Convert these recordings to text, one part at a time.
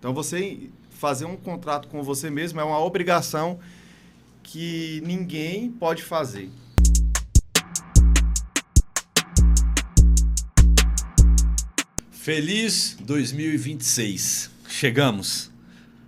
Então, você fazer um contrato com você mesmo é uma obrigação que ninguém pode fazer. Feliz 2026. Chegamos,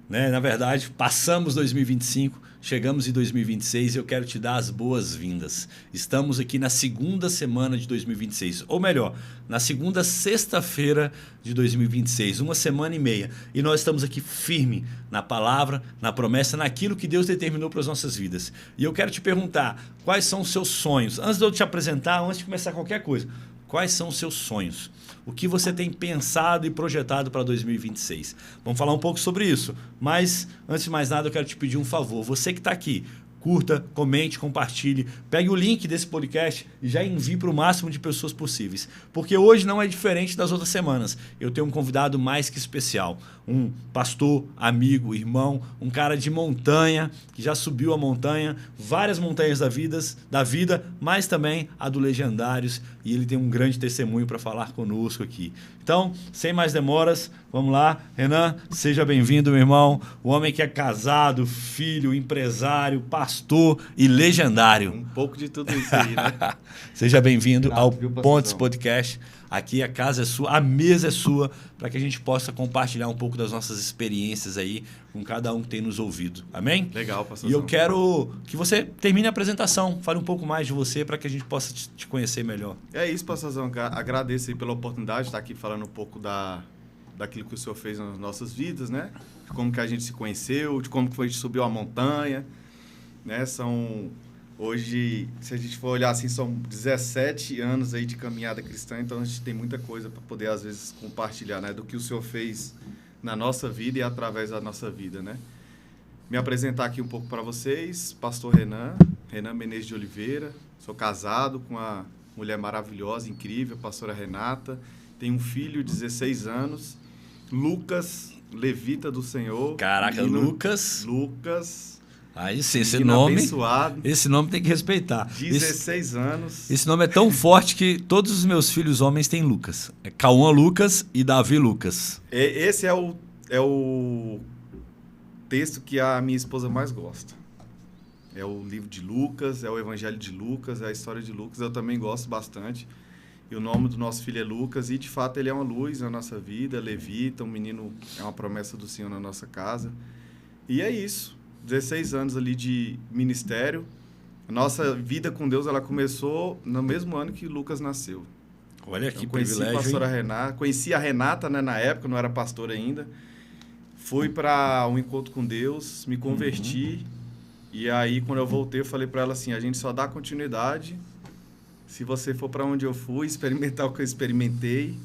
né? Na verdade, passamos 2025, chegamos em 2026 e eu quero te dar as boas-vindas. Estamos aqui na segunda semana de 2026, ou melhor, na segunda sexta-feira de 2026, uma semana e meia. E nós estamos aqui firme na palavra, na promessa, naquilo que Deus determinou para as nossas vidas. E eu quero te perguntar, quais são os seus sonhos? Antes de eu te apresentar, antes de começar qualquer coisa, quais são os seus sonhos? O que você tem pensado e projetado para 2026? Vamos falar um pouco sobre isso. Mas, antes de mais nada, eu quero te pedir um favor. Você que está aqui, curta, comente, compartilhe. Pegue o link desse podcast e já envie para o máximo de pessoas possíveis. Porque hoje não é diferente das outras semanas. Eu tenho um convidado mais que especial. Um pastor, amigo, irmão, um cara de montanha, que já subiu a montanha, várias montanhas da vida, mas também a do Legendários. E ele tem um grande testemunho para falar conosco aqui. Então, sem mais demoras, vamos lá. Renan, seja bem-vindo, meu irmão. O homem que é casado, filho, empresário, pastor e legendário. Um pouco de tudo isso aí, né? Seja bem-vindo ao Pontes Podcast. Aqui a casa é sua, a mesa é sua, para que a gente possa compartilhar um pouco das nossas experiências aí com cada um que tem nos ouvido. Amém? Legal, pastorzão. E eu quero que você termine a apresentação, fale um pouco mais de você para que a gente possa te conhecer melhor. É isso, pastorzão. Agradeço aí pela oportunidade de estar aqui falando um pouco daquilo que o senhor fez nas nossas vidas, né? De como que a gente se conheceu, de como que a gente subiu a montanha, né? Hoje, se a gente for olhar assim, são 17 anos aí de caminhada cristã, então a gente tem muita coisa para poder, às vezes, compartilhar, né? Do que o senhor fez na nossa vida e através da nossa vida, né? Me apresentar aqui um pouco para vocês, pastor Renan Menezes de Oliveira. Sou casado com uma mulher maravilhosa, incrível, a pastora Renata. Tenho um filho de 16 anos, Lucas, levita do Senhor. Caraca, Lucas. Aí sim, esse nome tem que respeitar. 16 anos. Esse nome é tão forte que todos os meus filhos homens têm Lucas. É Cauã Lucas e Davi Lucas. Esse é o texto que a minha esposa mais gosta. É o livro de Lucas, é o evangelho de Lucas, é a história de Lucas. Eu também gosto bastante. E o nome do nosso filho é Lucas e, de fato, ele é uma luz na nossa vida, levita, um menino, é uma promessa do Senhor na nossa casa. E é isso. 16 anos ali de ministério. A nossa vida com Deus, ela começou no mesmo ano que Lucas nasceu. Olha que privilégio, conheci a Renata, né, na época, não era pastor ainda. Fui para um encontro com Deus, me converti. E aí, quando eu voltei, eu falei para ela assim, a gente só dá continuidade se você for para onde eu fui, experimentar o que eu experimentei.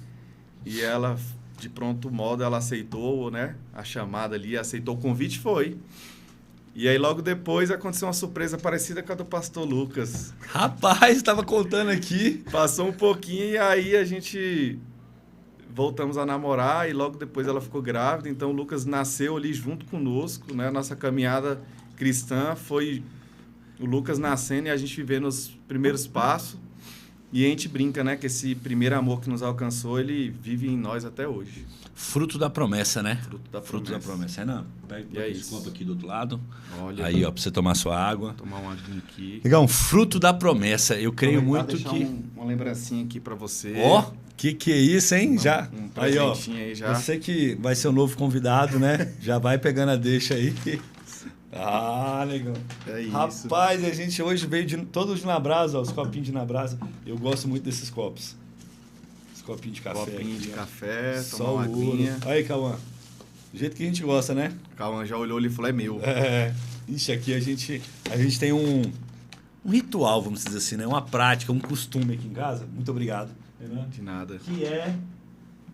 E ela, de pronto modo, ela aceitou, né, a chamada ali, aceitou o convite e foi. E aí, logo depois, aconteceu uma surpresa parecida com a do pastor Lucas. Rapaz, estava contando aqui. Passou um pouquinho e aí a gente voltamos a namorar e logo depois ela ficou grávida. Então, o Lucas nasceu ali junto conosco, né? Nossa caminhada cristã foi o Lucas nascendo e a gente vivendo os primeiros passos. E a gente brinca, né? Que esse primeiro amor que nos alcançou, ele vive em nós até hoje. Fruto da promessa, né? Fruto da promessa. Renan, pega esse copo aqui do outro lado. Olha, aí, ó, pra você tomar sua água. Tomar uma aguinha aqui. Legal, fruto da promessa. Eu creio muito que... uma lembrancinha aqui pra você. Ó, que é isso, hein? Já. Um presentinho aí já. Você que vai ser o novo convidado, né? Já vai pegando a deixa aí. Ah, legal. É isso. Rapaz, a gente hoje veio todos de Nabrasa, ó, os copinhos de Nabrasa. Eu gosto muito desses copos. Esse copinho de café. Copinho de café, só tomar uma aguinha. Aí, Cauã. Do jeito que a gente gosta, né? Cauã já olhou ali e falou, é meu. Ixi, aqui a gente tem um ritual, vamos dizer assim, né? Uma prática, um costume aqui em casa. Muito obrigado. De nada.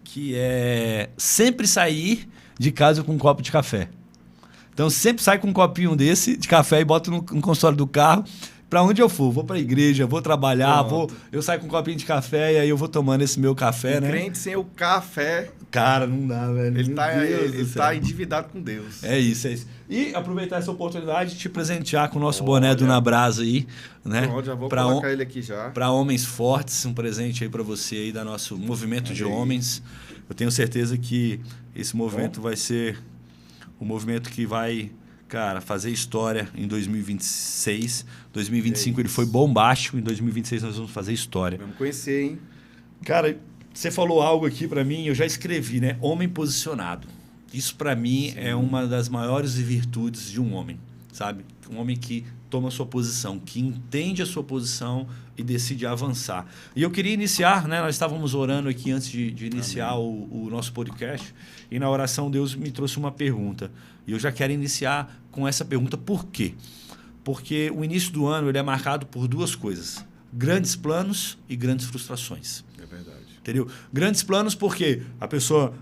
Que é sempre sair de casa com um copo de café. Então, sempre sai com um copinho desse de café e boto no consultório do carro. Para onde eu for, vou para a igreja, vou trabalhar, eu saio com um copinho de café e aí eu vou tomando esse meu café, né? Crente sem o café... Cara, não dá, velho. Ele tá endividado com Deus. É isso. E aproveitar essa oportunidade de te presentear com o nosso boné do Nabrasa aí, né? Pronto, já vou colocar ele aqui já. Para homens fortes, um presente aí para você aí da nosso movimento de homens. Eu tenho certeza que esse movimento vai ser o movimento que vai, cara, fazer história em 2026. 2025 ele foi bombástico, em 2026 nós vamos fazer história. Vamos conhecer, hein? Cara, você falou algo aqui para mim, eu já escrevi, né? Homem posicionado. Isso para mim é uma das maiores virtudes de um homem, sabe? Um homem que toma a sua posição, que entende a sua posição e decide avançar. E eu queria iniciar, né? Nós estávamos orando aqui antes de iniciar o nosso podcast, e na oração Deus me trouxe uma pergunta. E eu já quero iniciar com essa pergunta. Por quê? Porque o início do ano ele é marcado por duas coisas: grandes planos e grandes frustrações. É verdade. Entendeu? Grandes planos porque a pessoa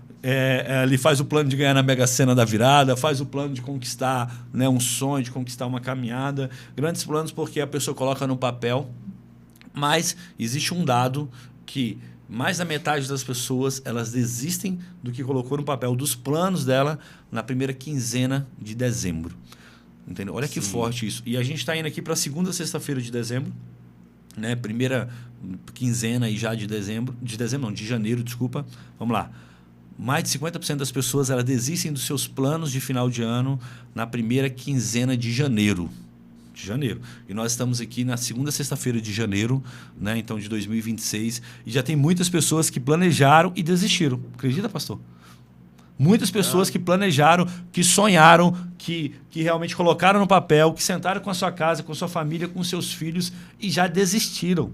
ele faz o plano de ganhar na Mega Sena da virada, faz o plano de conquistar, né, um sonho, de conquistar uma caminhada. Grandes planos porque a pessoa coloca no papel. Mas existe um dado que mais da metade das pessoas elas desistem do que colocou no papel dos planos dela na primeira quinzena de dezembro. Entendeu? Olha que forte isso. E a gente está indo aqui para a segunda sexta-feira de dezembro, né? Primeira quinzena aí já de dezembro. De janeiro, desculpa. Vamos lá. Mais de 50% das pessoas elas desistem dos seus planos de final de ano na primeira quinzena de janeiro. E nós estamos aqui na segunda sexta-feira de janeiro, né? Então de 2026. E já tem muitas pessoas que planejaram e desistiram. Acredita, pastor? Muitas pessoas que planejaram, que sonharam, que realmente colocaram no papel, que sentaram com a sua casa, com a sua família, com seus filhos e já desistiram.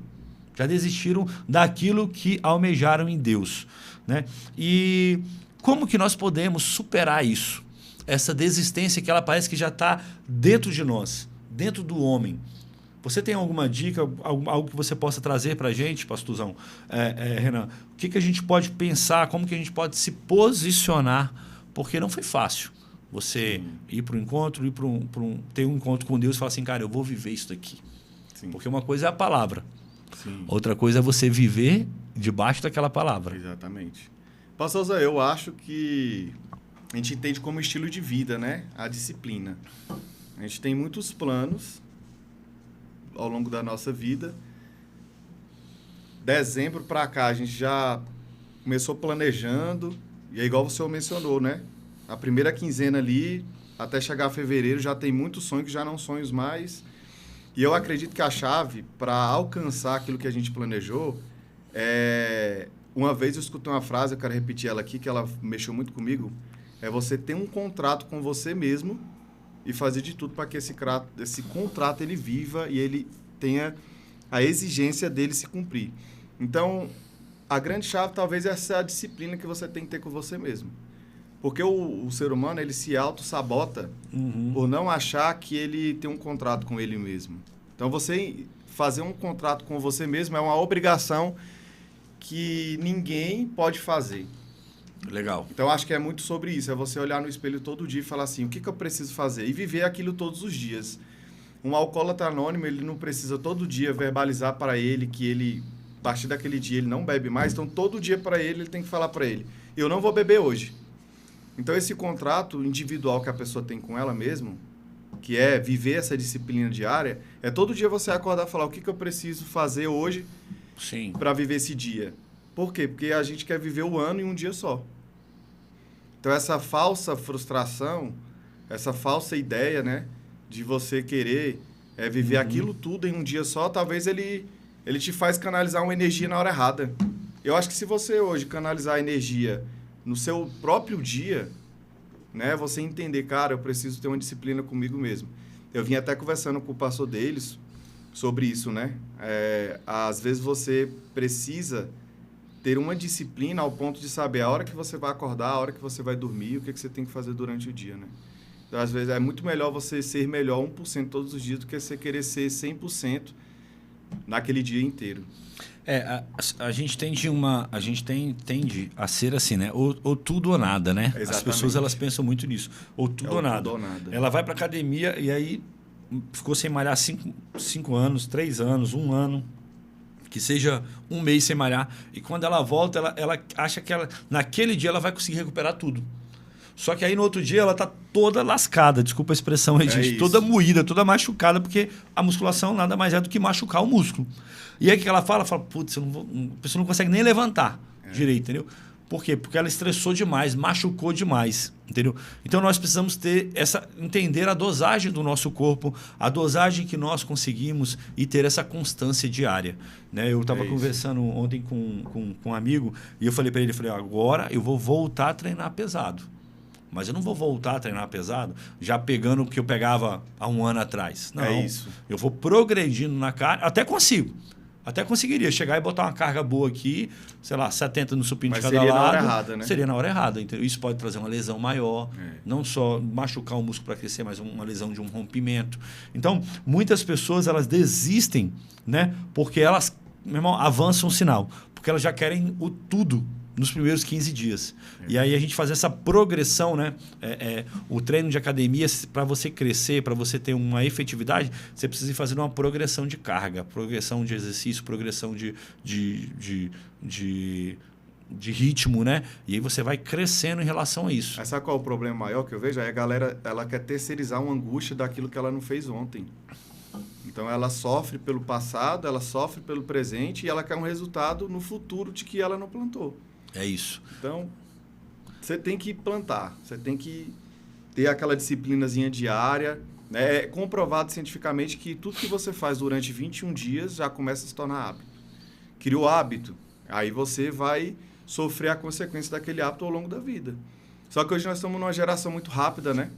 Já desistiram daquilo que almejaram em Deus, né? E como que nós podemos superar isso? Essa desistência que ela parece que já está dentro de nós, dentro do homem. Você tem alguma dica, algo que você possa trazer para a gente, pastorzão? Renan, o que a gente pode pensar, como que a gente pode se posicionar? Porque não foi fácil você ir para o encontro, ter um encontro com Deus e falar assim, cara, eu vou viver isso daqui. Sim. Porque uma coisa é a palavra. Sim. Outra coisa é você viver debaixo daquela palavra. Exatamente. Pastor Zé, eu acho que a gente entende como estilo de vida, né? A disciplina. A gente tem muitos planos ao longo da nossa vida. Dezembro para cá, a gente já começou planejando. E é igual o senhor mencionou, né? A primeira quinzena ali, até chegar a fevereiro, já tem muitos sonhos que já não sonhos mais. E eu acredito que a chave para alcançar aquilo que a gente planejou é... Uma vez eu escutei uma frase, eu quero repetir ela aqui, que ela mexeu muito comigo. É você ter um contrato com você mesmo e fazer de tudo para que esse contrato ele viva e ele tenha a exigência dele se cumprir. Então, a grande chave talvez é essa disciplina que você tem que ter com você mesmo. Porque o ser humano, ele se auto-sabota por não achar que ele tem um contrato com ele mesmo. Então, você fazer um contrato com você mesmo é uma obrigação que ninguém pode fazer. Legal. Então, acho que é muito sobre isso. É você olhar no espelho todo dia e falar assim, o que eu preciso fazer? E viver aquilo todos os dias. Um alcoólatra anônimo, ele não precisa todo dia verbalizar para ele que ele, a partir daquele dia, ele não bebe mais. Então, todo dia para ele tem que falar para ele, eu não vou beber hoje. Então, esse contrato individual que a pessoa tem com ela mesma, que é viver essa disciplina diária, é todo dia você acordar e falar o que eu preciso fazer hoje para viver esse dia. Por quê? Porque a gente quer viver o ano em um dia só. Então, essa falsa frustração, essa falsa ideia, né, de você querer viver aquilo tudo em um dia só, talvez ele te faz canalizar uma energia na hora errada. Eu acho que se você hoje canalizar a energia no seu próprio dia, né, você entender, cara, eu preciso ter uma disciplina comigo mesmo. Eu vim até conversando com o pastor deles sobre isso, né? Às vezes você precisa ter uma disciplina ao ponto de saber a hora que você vai acordar, a hora que você vai dormir, o que você tem que fazer durante o dia, né? Então, às vezes, é muito melhor você ser melhor 1% todos os dias do que você querer ser 100% naquele dia inteiro. A gente tende a ser assim, né? Ou tudo ou nada, né? Exatamente. As pessoas elas pensam muito nisso. Ou tudo ou nada. Tudo ou nada. Ela vai para academia e aí ficou sem malhar 5 anos, 3 anos, 1 ano. Que seja 1 mês sem malhar. E quando ela volta, ela acha que naquele dia ela vai conseguir recuperar tudo. Só que aí no outro dia ela tá toda lascada, desculpa a expressão aí, gente, toda moída, toda machucada, porque a musculação nada mais é do que machucar o músculo. E aí o que ela fala? Fala, putz, a pessoa não consegue nem levantar direito, entendeu? Por quê? Porque ela estressou demais, machucou demais, entendeu? Então nós precisamos entender a dosagem do nosso corpo, a dosagem que nós conseguimos e ter essa constância diária, né? Eu estava conversando ontem com um amigo e eu falei para ele, agora eu vou voltar a treinar pesado. Mas eu não vou voltar a treinar pesado já pegando o que eu pegava há um ano atrás. Não, é isso. Eu vou progredindo na carga, até consigo. Até conseguiria chegar e botar uma carga boa aqui, sei lá, 70 no supino de cada lado. Seria na hora errada, né? Seria na hora errada. Então, isso pode trazer uma lesão maior, não só machucar o músculo para crescer, mas uma lesão de um rompimento. Então, muitas pessoas elas desistem, né? Porque elas, meu irmão, avançam o sinal. Porque elas já querem o tudo nos primeiros 15 dias. E aí a gente faz essa progressão, né? O treino de academia, para você crescer, para você ter uma efetividade, você precisa ir fazendo uma progressão de carga, progressão de exercício, progressão de ritmo, né? E aí você vai crescendo em relação a isso. Mas sabe qual é o problema maior que eu vejo? Aí a galera ela quer terceirizar uma angústia daquilo que ela não fez ontem. Então, ela sofre pelo passado, ela sofre pelo presente e ela quer um resultado no futuro de que ela não plantou. É isso. Então, você tem que plantar, você tem que ter aquela disciplinazinha diária. Né? É comprovado cientificamente que tudo que você faz durante 21 dias já começa a se tornar hábito. Criou hábito, aí você vai sofrer a consequência daquele hábito ao longo da vida. Só que hoje nós estamos numa geração muito rápida, né?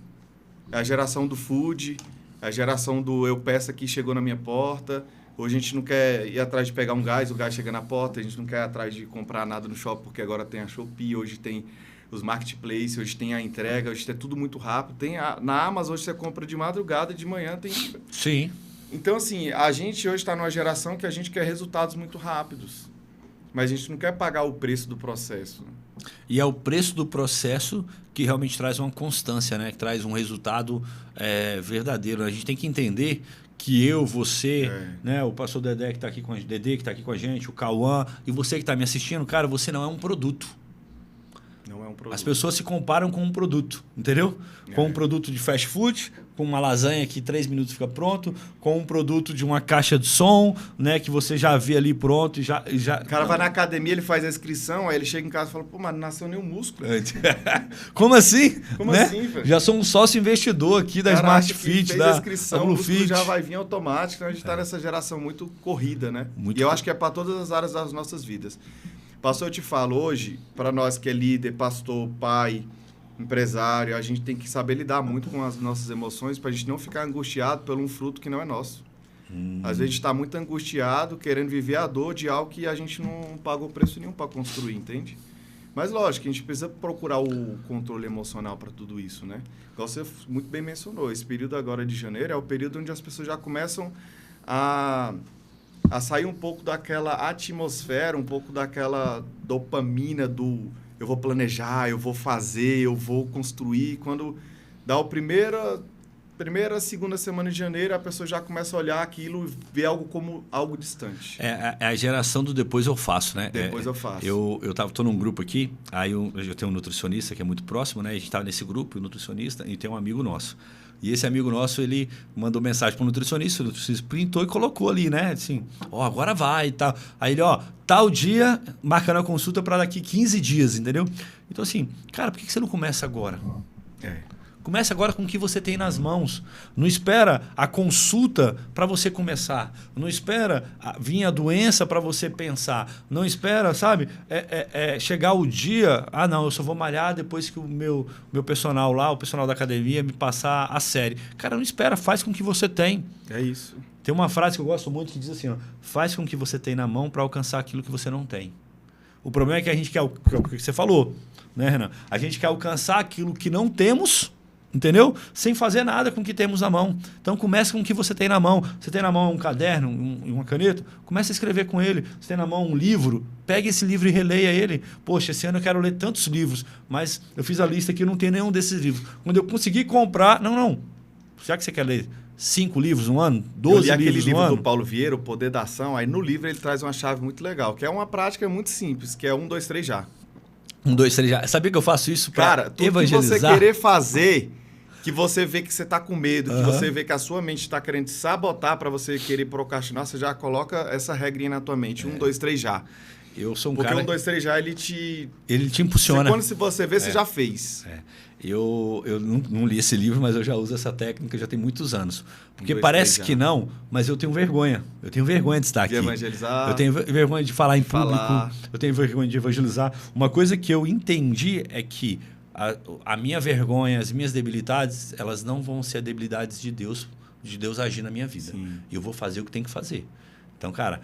É a geração do food, é a geração do eu peço aqui, chegou na minha porta. Hoje a gente não quer ir atrás de pegar um gás, o gás chega na porta. A gente não quer ir atrás de comprar nada no shopping, porque agora tem a Shopee, hoje tem os marketplaces, hoje tem a entrega, hoje é tudo muito rápido. Na Amazon, hoje você compra de madrugada e de manhã tem... Sim. Então, assim, a gente hoje está numa geração que a gente quer resultados muito rápidos. Mas a gente não quer pagar o preço do processo. E é o preço do processo que realmente traz uma constância, né? Que traz um resultado verdadeiro. A gente tem que entender que eu, você, né? O pastor Dedé que está aqui com a gente, o Cauã, e você que está me assistindo, cara, você não é um produto. Não é um produto. As pessoas se comparam com um produto, entendeu? Com um produto de fast food, com uma lasanha que em 3 minutos fica pronto, com um produto de uma caixa de som, né? Que você já vê ali pronto e já... O cara vai na academia, ele faz a inscrição, aí ele chega em casa e fala, pô, mas não nasceu nenhum músculo. Como assim? Como né? assim, velho? Já sou um sócio investidor aqui da Smart Fit, fez da a inscrição, Blue o músculo Fit. já vai vir automático, então a gente está nessa geração muito corrida, né? Muito e eu acho que é para todas as áreas das nossas vidas. Pastor, eu te falo, hoje, para nós que é líder, pastor, pai, empresário, a gente tem que saber lidar muito com as nossas emoções para a gente não ficar angustiado por um fruto que não é nosso. Às vezes a gente está muito angustiado, querendo viver a dor de algo que a gente não pagou preço nenhum para construir, entende? Mas lógico, a gente precisa procurar o controle emocional para tudo isso, né? Igual você muito bem mencionou, esse período agora de janeiro é o período onde as pessoas já começam a sair um pouco daquela atmosfera, um pouco daquela dopamina do eu vou planejar, eu vou fazer, eu vou construir. Quando dá a primeira, segunda semana de janeiro, a pessoa já começa a olhar aquilo e ver algo como algo distante. É a geração do depois eu faço, né? Depois eu faço. Eu tô num grupo aqui, aí eu tenho um nutricionista que é muito próximo, né? A gente estava nesse grupo, o nutricionista, e tem um amigo nosso. E esse amigo nosso, ele mandou mensagem para o nutricionista printou e colocou ali, né? Assim, agora vai e tal. Aí ele, tal dia, marcando a consulta para daqui 15 dias, entendeu? Então, assim, cara, por que você não começa agora? Comece agora com o que você tem nas mãos. Não espera a consulta para você começar. Não espera vir a doença para você pensar. Não espera, sabe? Chegar o dia... não, eu só vou malhar depois que o meu personal lá, o personal da academia, me passar a série. Cara, não espera. Faz com o que você tem. É isso. Tem uma frase que eu gosto muito que diz assim, faz com o que você tem na mão para alcançar aquilo que você não tem. O problema é que a gente quer... O que você falou, né, Renan? A gente quer alcançar aquilo que não temos... Entendeu? Sem fazer nada com o que temos na mão. Então, comece com o que você tem na mão. Você tem na mão um caderno, uma caneta? Comece a escrever com ele. Você tem na mão um livro? Pegue esse livro e releia ele. Poxa, esse ano eu quero ler tantos livros, mas eu fiz a lista aqui e não tem nenhum desses livros. Quando eu conseguir comprar... Não. Já que você quer ler 5 livros no ano, 12 livros no ano... Eu li aquele livro do Paulo Vieira, O Poder da Ação. Aí no livro ele traz uma chave muito legal, que é uma prática muito simples, que é 1, 2, 3 já. 1, 2, 3 já. Sabia que eu faço isso para evangelizar? Que você querer fazer... Que você vê que você está com medo, que você vê que a sua mente está querendo te sabotar para você querer procrastinar, você já coloca essa regrinha na tua mente. 1, 2, 3 já. eu sou um Porque cara... Porque 1, 2, 3 já, ele te impulsiona. Quando você vê, você já fez. Eu não li esse livro, mas eu já uso essa técnica já tem muitos anos. Porque 1, 2, parece 3 que não, mas eu tenho vergonha. Eu tenho vergonha de estar aqui. De evangelizar. Eu tenho vergonha de falar em público. Eu tenho vergonha de evangelizar. Uma coisa que eu entendi é que a minha vergonha, as minhas debilidades, elas não vão ser debilidades de Deus agir na minha vida. Sim. Eu vou fazer o que tem que fazer. Então, cara,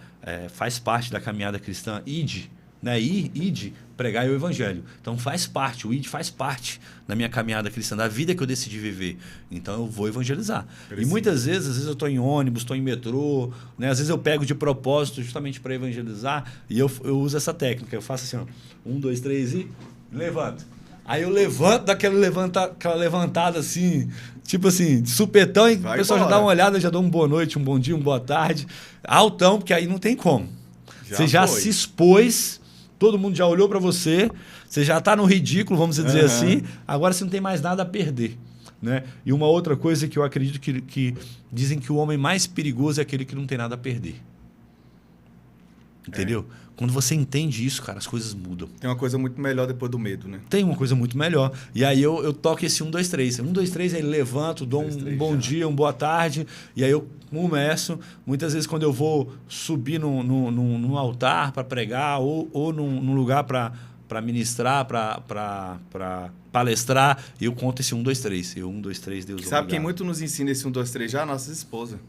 faz parte da caminhada cristã. Ide, né? Ide pregar o evangelho. Então faz parte, o ID faz parte da minha caminhada cristã, da vida que eu decidi viver. Então eu vou evangelizar. E muitas vezes eu estou em ônibus, estou em metrô, né? Às vezes eu pego de propósito justamente para evangelizar e eu uso essa técnica. Eu faço assim, ó, 1, 2, 3 e levanto. Aí eu levanto aquela levantada assim, tipo assim, de supetão, e o pessoal já dá uma olhada, já dá uma boa noite, um bom dia, uma boa tarde. Altão, porque aí não tem como. Você já se expôs, todo mundo já olhou para você, você já está no ridículo, vamos dizer assim, agora você não tem mais nada a perder. Né? E uma outra coisa que eu acredito que dizem que o homem mais perigoso é aquele que não tem nada a perder. Entendeu? Quando você entende isso, cara, as coisas mudam. Tem uma coisa muito melhor depois do medo, né? Tem uma coisa muito melhor. E aí eu toco esse 1, 2, 3. 1, 2, 3, aí levanto, dou um bom dia, uma boa tarde, e aí eu começo. Muitas vezes quando eu vou subir num altar para pregar ou num lugar para ministrar, para palestrar, eu conto esse 1, 2, 3. 1, 2, 3, Deus. Sabe quem muito nos ensina esse 1, 2, 3 já? Nossas esposas.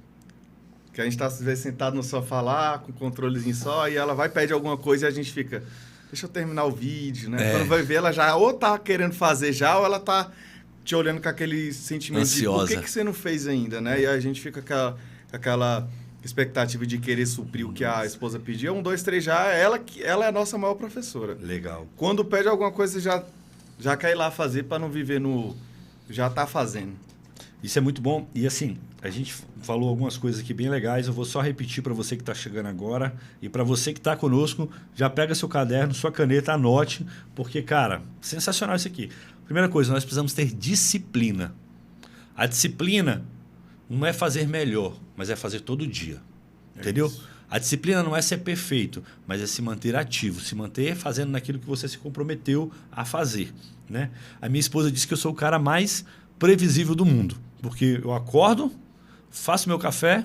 Que a gente está, às vezes, sentado no sofá lá, com o controlezinho só, e ela vai pedir alguma coisa e a gente fica, deixa eu terminar o vídeo, né? Quando vai ver, ela já ou tá querendo fazer já, ou ela tá te olhando com aquele sentimento ansiosa. De por que você não fez ainda, né? E a gente fica com aquela expectativa de querer suprir o que a esposa pediu. 1, 2, 3 já, ela é a nossa maior professora. Legal. Quando pede alguma coisa, você já quer ir lá fazer para não viver no... Já tá fazendo. Isso é muito bom. E assim, a gente falou algumas coisas aqui bem legais. Eu vou só repetir para você que está chegando agora. E para você que está conosco, já pega seu caderno, sua caneta, anote. Porque, cara, sensacional isso aqui. Primeira coisa, nós precisamos ter disciplina. A disciplina não é fazer melhor, mas é fazer todo dia. Entendeu? Isso. A disciplina não é ser perfeito, mas é se manter ativo, se manter fazendo naquilo que você se comprometeu a fazer. Né? A minha esposa disse que eu sou o cara mais previsível do mundo. Porque eu acordo, faço meu café,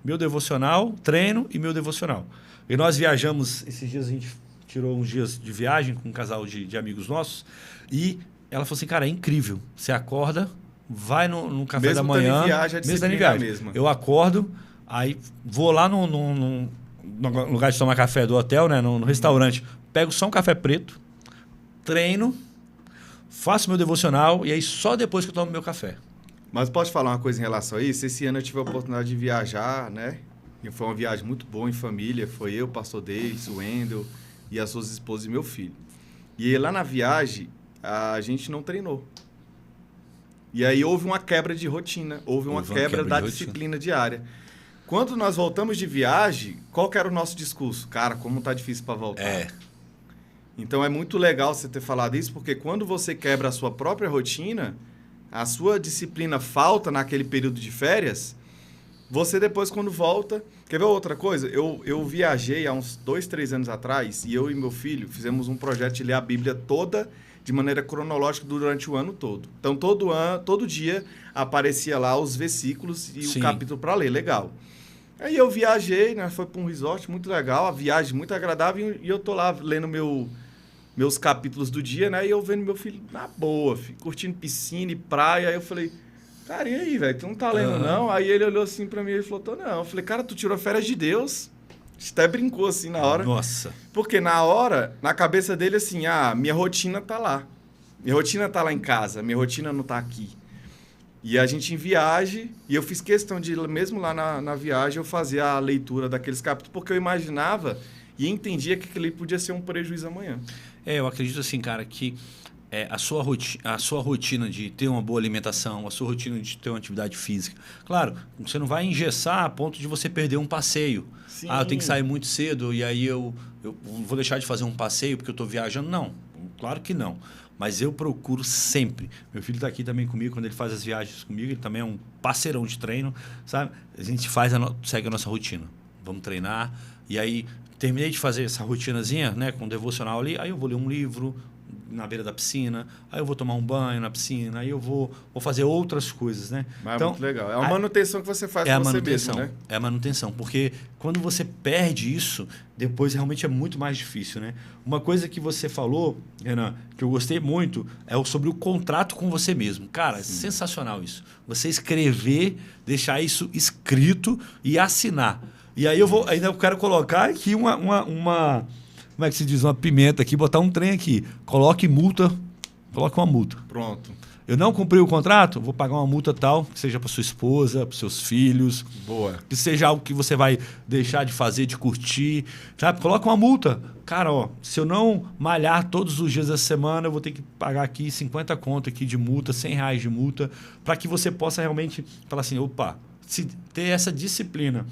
meu devocional, treino e meu devocional. E nós viajamos, esses dias a gente tirou uns dias de viagem com um casal de amigos nossos, e ela falou assim, cara, é incrível. Você acorda, vai no café da manhã, mesmo estando em viagem, eu acordo, aí vou lá no lugar de tomar café do hotel, né, no restaurante, pego só um café preto, treino, faço meu devocional e aí só depois que eu tomo meu café. Mas posso falar uma coisa em relação a isso? Esse ano eu tive a oportunidade de viajar, né? E foi uma viagem muito boa em família. Foi eu, o pastor Davis, o Wendel e as suas esposas e meu filho. E lá na viagem, a gente não treinou. E aí houve uma quebra de rotina, houve uma quebra da disciplina diária. Quando nós voltamos de viagem, qual que era o nosso discurso? Cara, como tá difícil para voltar. Então é muito legal você ter falado isso, porque quando você quebra a sua própria rotina, a sua disciplina falta naquele período de férias, você depois quando volta... Quer ver outra coisa? Eu viajei há uns 2, 3 anos atrás e eu e meu filho fizemos um projeto de ler a Bíblia toda de maneira cronológica durante o ano todo. Então todo dia aparecia lá os versículos e o capítulo para ler. Legal. Aí eu viajei, né? Foi para um resort muito legal, a viagem muito agradável e eu tô lá lendo meus capítulos do dia, né? E eu vendo meu filho na boa, curtindo piscina e praia. Aí eu falei, cara, e aí, velho? Tu não tá lendo, não? Aí ele olhou assim pra mim e falou, não. Eu falei, cara, tu tirou férias de Deus. A gente até brincou assim na hora. Nossa. Porque na hora, na cabeça dele, assim, minha rotina tá lá. Minha rotina tá lá em casa, minha rotina não tá aqui. E a gente em viagem, e eu fiz questão de, mesmo lá na viagem, eu fazer a leitura daqueles capítulos, porque eu imaginava e entendia que aquele podia ser um prejuízo amanhã. Eu acredito assim, cara, que a sua rotina de ter uma boa alimentação, a sua rotina de ter uma atividade física. Claro, você não vai engessar a ponto de você perder um passeio. Sim. Eu tenho que sair muito cedo e aí eu vou deixar de fazer um passeio porque eu estou viajando. Não, claro que não. Mas eu procuro sempre. Meu filho está aqui também comigo, quando ele faz as viagens comigo, ele também é um parceirão de treino, sabe? A gente segue a nossa rotina. Vamos treinar, E aí, terminei de fazer essa rotinazinha, né, com devocional ali, aí eu vou ler um livro na beira da piscina, aí eu vou tomar um banho na piscina, aí eu vou fazer outras coisas, né? Mas então, é muito legal. É uma manutenção que você faz com você manutenção, mesmo, né? É a manutenção, porque quando você perde isso, depois realmente é muito mais difícil, né? Uma coisa que você falou, Renan, que eu gostei muito, é sobre o contrato com você mesmo. Cara, é sensacional isso. Você escrever, deixar isso escrito e assinar. E aí ainda eu quero colocar aqui uma como é que se diz? Uma pimenta aqui, botar um trem aqui. Coloque uma multa. Pronto. Eu não cumpri o contrato, vou pagar uma multa tal, que seja para sua esposa, para seus filhos. Boa. Que seja algo que você vai deixar de fazer, de curtir. Sabe? Coloca uma multa. Cara, ó, se eu não malhar todos os dias da semana, eu vou ter que pagar aqui 50 conto aqui de multa, R$100 de multa, para que você possa realmente falar assim, opa, ter essa disciplina.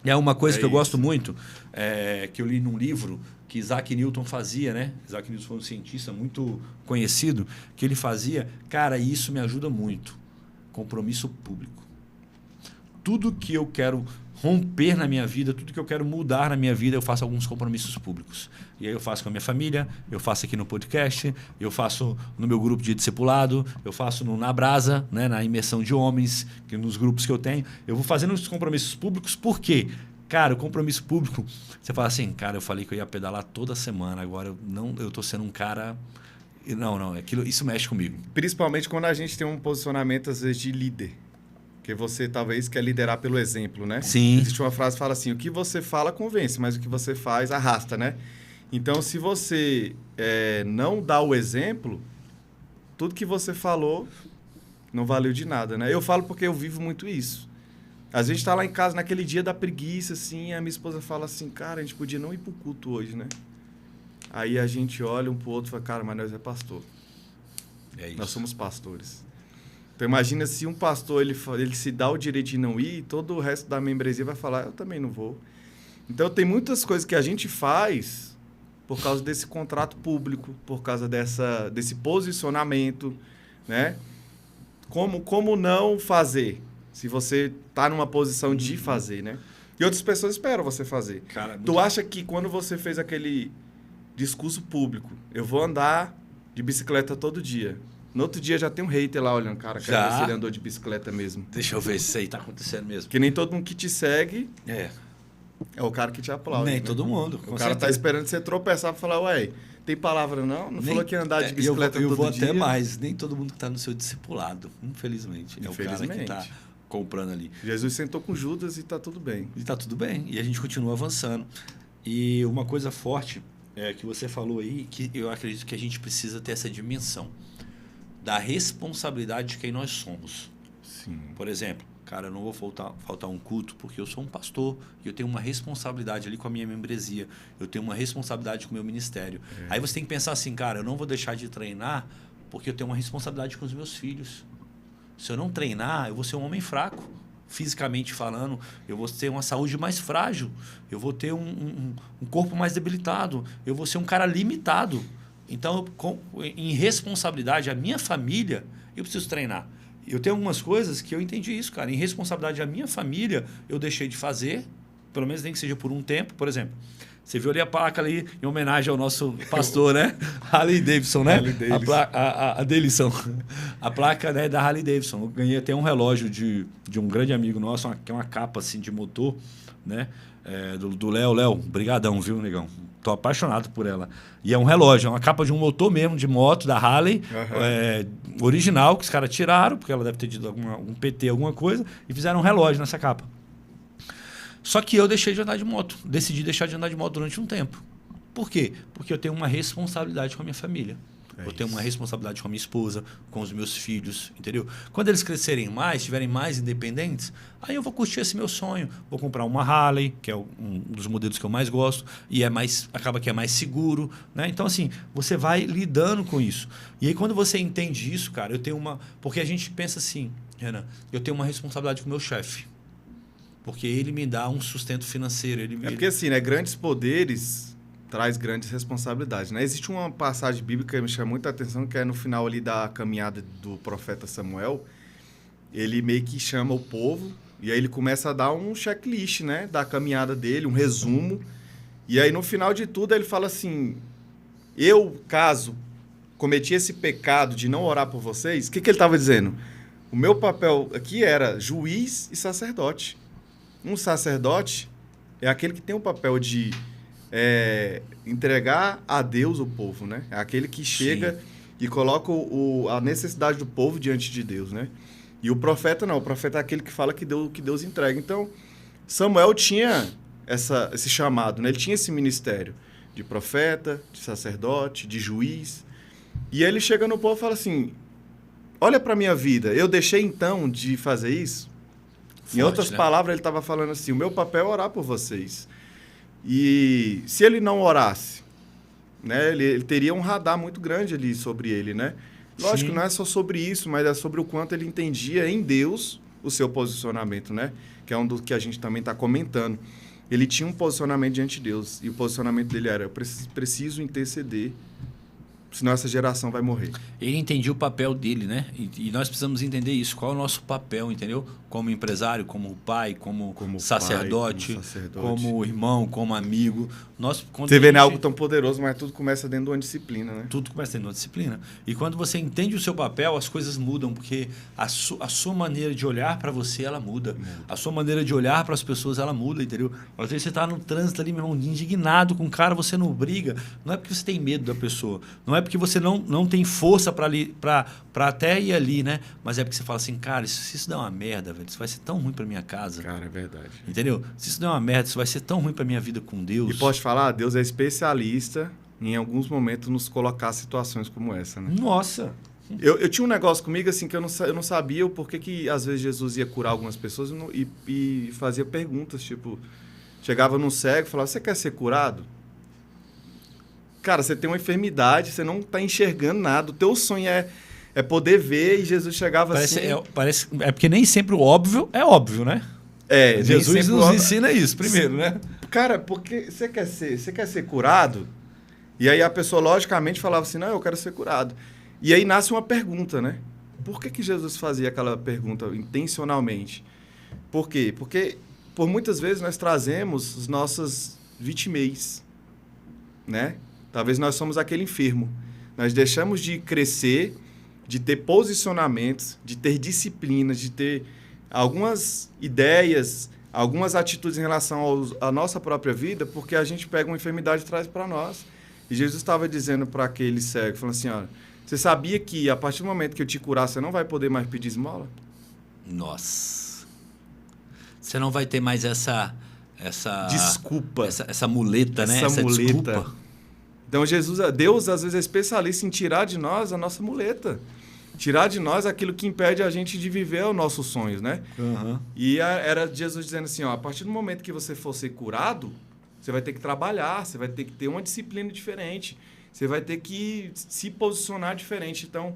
É uma coisa que eu gosto muito, que eu li num livro que Isaac Newton fazia, né? Isaac Newton foi um cientista muito conhecido, que ele fazia, cara, e isso me ajuda muito. Compromisso público. Tudo que eu quero romper na minha vida, tudo que eu quero mudar na minha vida, eu faço alguns compromissos públicos. E aí eu faço com a minha família, eu faço aqui no podcast, eu faço no meu grupo de discipulado, eu faço Na Brasa, né? Na imersão de homens, que nos grupos que eu tenho. Eu vou fazendo os compromissos públicos, por quê? Cara, o compromisso público, você fala assim, cara, eu falei que eu ia pedalar toda semana, agora eu tô sendo um cara... Não, isso mexe comigo. Principalmente quando a gente tem um posicionamento, às vezes, de líder. Porque você, talvez, quer liderar pelo exemplo, né? Sim. Existe uma frase que fala assim, o que você fala convence, mas o que você faz arrasta, né? Então, se você não dá o exemplo, tudo que você falou não valeu de nada, né? Eu falo porque eu vivo muito isso. Às vezes está lá em casa naquele dia da preguiça, assim, a minha esposa fala assim, cara, a gente podia não ir pro culto hoje, né? Aí a gente olha um pro outro e fala, cara, mas nós é pastor. É isso. Nós somos pastores. Então imagina se um pastor ele se dá o direito de não ir, todo o resto da membresia vai falar, eu também não vou. Então tem muitas coisas que a gente faz por causa desse contrato público, por causa desse posicionamento, né? Como não fazer? Se você está numa posição de fazer, né? E outras pessoas esperam você fazer. Cara, tu acha que quando você fez aquele discurso público, eu vou andar de bicicleta todo dia. No outro dia já tem um hater lá olhando, cara, quero ver se ele andou de bicicleta mesmo. Deixa eu ver se isso aí tá acontecendo mesmo. Porque nem todo mundo que te segue é o cara que te aplaude. Nem né? todo mundo. O cara tá esperando você tropeçar para falar, ué, tem palavra não? Não falou que ia andar de bicicleta todo dia? Eu vou até mais. Nem todo mundo que tá no seu discipulado, infelizmente. É o cara que tá comprando ali. Jesus sentou com Judas e tá tudo bem. E tá tudo bem. E a gente continua avançando. E uma coisa forte que você falou aí, que eu acredito que a gente precisa ter essa dimensão da responsabilidade de quem nós somos. Sim. Por exemplo, cara, eu não vou faltar um culto porque eu sou um pastor e eu tenho uma responsabilidade ali com a minha membresia. Eu tenho uma responsabilidade com o meu ministério. Aí você tem que pensar assim, cara, eu não vou deixar de treinar porque eu tenho uma responsabilidade com os meus filhos. Se eu não treinar, eu vou ser um homem fraco. Fisicamente falando, eu vou ter uma saúde mais frágil. Eu vou ter um corpo mais debilitado. Eu vou ser um cara limitado. Então, em responsabilidade à minha família, eu preciso treinar. Eu tenho algumas coisas que eu entendi isso, cara. Em responsabilidade à minha família, eu deixei de fazer, pelo menos nem que seja por um tempo. Por exemplo, você viu ali a placa ali em homenagem ao nosso pastor, né? Harley Davidson, né? Harley Davidson. A Davidson. A placa, né, da Harley Davidson. Eu ganhei até um relógio de um grande amigo nosso, que é uma capa assim, de motor, né? Do Léo. Léo, brigadão, viu, negão? Tô apaixonado por ela. E é um relógio, é uma capa de um motor mesmo, de moto, da Harley, original, que os caras tiraram, porque ela deve ter tido um PT, alguma coisa, e fizeram um relógio nessa capa. Só que eu deixei de andar de moto. Decidi deixar de andar de moto durante um tempo. Por quê? Porque eu tenho uma responsabilidade com a minha família. Eu tenho uma responsabilidade com a minha esposa, com os meus filhos, entendeu? Quando eles crescerem mais, estiverem mais independentes, aí eu vou curtir esse meu sonho. Vou comprar uma Harley, que é um dos modelos que eu mais gosto, e acaba que é mais seguro, né? Então, assim, você vai lidando com isso. E aí, quando você entende isso, cara, eu tenho porque a gente pensa assim, Renan, eu tenho uma responsabilidade com o meu chefe. Porque ele me dá um sustento financeiro. Porque assim, né? Grandes poderes traz grandes responsabilidades, né? Existe uma passagem bíblica que me chama muita atenção, que é no final ali da caminhada do profeta Samuel. ele meio que chama o povo e aí ele começa a dar um checklist, né, da caminhada dele, um resumo. E aí, no final de tudo, ele fala assim, eu, caso cometi esse pecado de não orar por vocês, o que ele estava dizendo? O meu papel aqui era juiz e sacerdote. Um sacerdote é aquele que tem o papel de entregar a Deus o povo, né? É aquele que chega Sim. e coloca a necessidade do povo diante de Deus, né? E o profeta não, o profeta é aquele que fala que Deus entrega. Então, Samuel tinha esse chamado, né? Ele tinha esse ministério de profeta, de sacerdote, de juiz. E ele chega no povo e fala assim, olha para a minha vida, eu deixei então de fazer isso? Forte, em outras palavras, ele estava falando assim, o meu papel é orar por vocês. E se ele não orasse, né, ele teria um radar muito grande ali sobre ele, né? Lógico, Sim. não é só sobre isso, mas é sobre o quanto ele entendia em Deus o seu posicionamento, né? Que é um do que a gente também está comentando. Ele tinha um posicionamento diante de Deus. E o posicionamento dele era, eu preciso interceder, senão essa geração vai morrer. Ele entendia o papel dele, né? E nós precisamos entender isso. Qual é o nosso papel, entendeu? Como empresário, como pai, como sacerdote, como irmão, como amigo. Você vê algo tão poderoso, mas tudo começa dentro de uma disciplina, né? Tudo começa dentro de uma disciplina. E quando você entende o seu papel, as coisas mudam, porque a sua maneira de olhar para você, ela muda. A sua maneira de olhar para as pessoas, ela muda, entendeu? Às vezes você está no trânsito ali, meu irmão, indignado com o cara, você não briga. Não é porque você tem medo da pessoa. Não é porque você não tem força para até ir ali, né? Mas é porque você fala assim, cara, se isso der uma merda, velho, isso vai ser tão ruim para minha casa. Cara, é verdade. Entendeu? Se isso der uma merda, isso vai ser tão ruim para minha vida com Deus. E pode falar, Deus é especialista em alguns momentos nos colocar situações como essa, né? Nossa! Eu tinha um negócio comigo assim que eu não sabia o porquê que às vezes Jesus ia curar algumas pessoas e fazia perguntas, tipo, chegava num cego e falava, você quer ser curado? Cara, você tem uma enfermidade, você não está enxergando nada, o teu sonho é poder ver, e Jesus chegava assim... É porque nem sempre o óbvio é óbvio, né? Jesus nos ensina isso primeiro, né? Cara, porque você quer ser curado? E aí a pessoa logicamente falava assim, não, eu quero ser curado. E aí nasce uma pergunta, né? Por que Jesus fazia aquela pergunta intencionalmente? Por quê? Porque por muitas vezes nós trazemos as nossas vitimez, né? Talvez nós somos aquele enfermo. Nós deixamos de crescer, de ter posicionamentos, de ter disciplina, de ter algumas ideias, algumas atitudes em relação à nossa própria vida, porque a gente pega uma enfermidade e traz para nós. E Jesus estava dizendo para aquele cego, falando assim, olha, você sabia que a partir do momento que eu te curar, você não vai poder mais pedir esmola? Nossa. Você não vai ter mais essa desculpa. Essa muleta, né? Essa muleta. Desculpa. Então, Deus, às vezes, é especialista em tirar de nós a nossa muleta. Tirar de nós aquilo que impede a gente de viver os nossos sonhos, né? Uhum. E era Jesus dizendo assim, ó, a partir do momento que você for ser curado, você vai ter que trabalhar, você vai ter que ter uma disciplina diferente, você vai ter que se posicionar diferente. Então,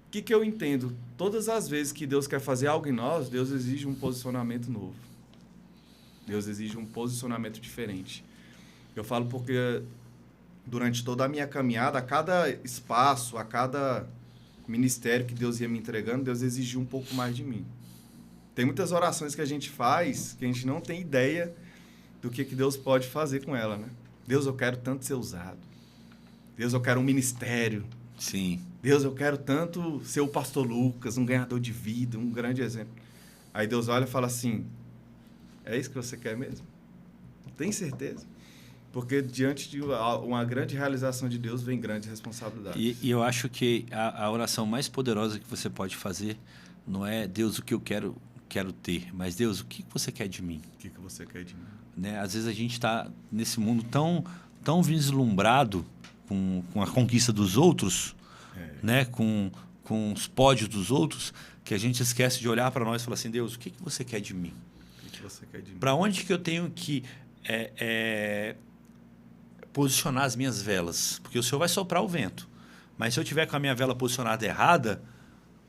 o que eu entendo? Todas as vezes que Deus quer fazer algo em nós, Deus exige um posicionamento novo. Deus exige um posicionamento diferente. Eu falo porque durante toda a minha caminhada, a cada espaço, a cada ministério que Deus ia me entregando, Deus exigia um pouco mais de mim. Tem muitas orações que a gente faz que a gente não tem ideia do que Deus pode fazer com ela, né? Deus, eu quero tanto ser usado. Deus, eu quero um ministério. Sim. Deus, eu quero tanto ser o pastor Lucas, um ganhador de vida, um grande exemplo. Aí Deus olha e fala assim, é isso que você quer mesmo? Tem certeza? Porque diante de uma grande realização de Deus vem grandes responsabilidades. E eu acho que a oração mais poderosa que você pode fazer não é Deus, o que eu quero ter, mas Deus, o que você quer de mim? O que você quer de mim? Né? Às vezes a gente está nesse mundo tão vislumbrado com a conquista dos outros, né? com os pódios dos outros, que a gente esquece de olhar para nós e falar assim, Deus, o que você quer de mim? O que você quer de mim? Para onde que eu tenho que posicionar as minhas velas? Porque o Senhor vai soprar o vento. Mas se eu tiver com a minha vela posicionada errada,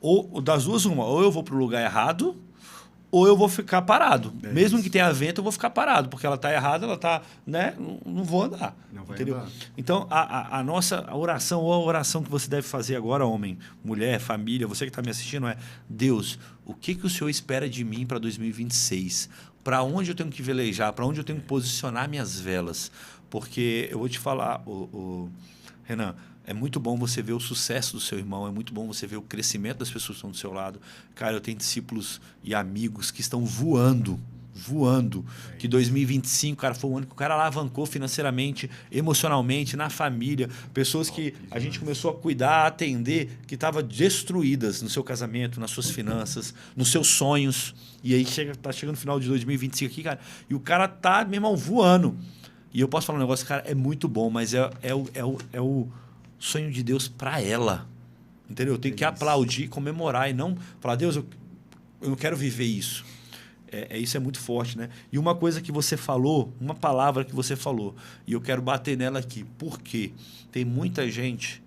ou das duas uma, ou eu vou para o lugar errado, ou eu vou ficar parado. Mesmo isso. que tenha vento, eu vou ficar parado, porque ela está errada, ela está, né? Não vou andar. Não vai entendeu? andar. Então, a nossa oração, ou a oração que você deve fazer agora, homem, mulher, família, você que está me assistindo, é: Deus, o que o Senhor espera de mim para 2026? Para onde eu tenho que velejar? Para onde eu tenho que posicionar minhas velas? Porque eu vou te falar, Renan, é muito bom você ver o sucesso do seu irmão, é muito bom você ver o crescimento das pessoas que estão do seu lado. Cara, eu tenho discípulos e amigos que estão voando. Que 2025, cara, foi o ano que o cara alavancou financeiramente, emocionalmente, na família. Pessoas que a gente começou a cuidar, a atender, que estavam destruídas no seu casamento, nas suas finanças, nos seus sonhos. E aí tá chegando no final de 2025 aqui, cara, e o cara tá, meu irmão, voando. E eu posso falar um negócio, cara, é muito bom, mas é o sonho de Deus para ela. Entendeu? Eu tenho que aplaudir, comemorar e não falar: Deus, eu não quero viver isso. Isso é muito forte, né? E uma coisa que você falou, uma palavra que você falou, e eu quero bater nela aqui. Por quê? Tem muita gente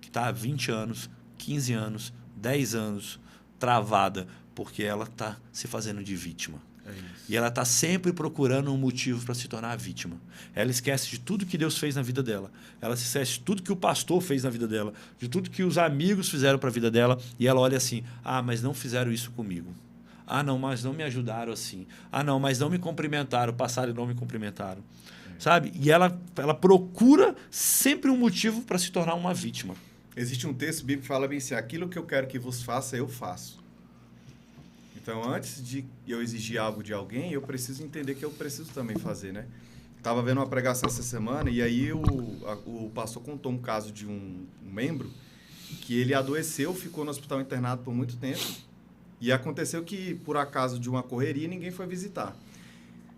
que está há 20 anos, 15 anos, 10 anos travada, porque ela está se fazendo de vítima. E ela está sempre procurando um motivo para se tornar vítima. Ela esquece de tudo que Deus fez na vida dela. Ela se esquece de tudo que o pastor fez na vida dela, de tudo que os amigos fizeram para a vida dela. E ela olha assim: ah, mas não fizeram isso comigo. Ah, não, mas não me ajudaram assim. Ah, não, mas não me cumprimentaram. Passaram e não me cumprimentaram. Sabe? E ela procura sempre um motivo para se tornar uma vítima. Existe um texto bíblico que fala bem assim: aquilo que eu quero que vos faça, eu faço. Então, antes de eu exigir algo de alguém, eu preciso entender que eu preciso também fazer, né? Estava vendo uma pregação essa semana e aí o pastor contou um caso de um membro que ele adoeceu, ficou no hospital internado por muito tempo e aconteceu que, por acaso de uma correria, ninguém foi visitar.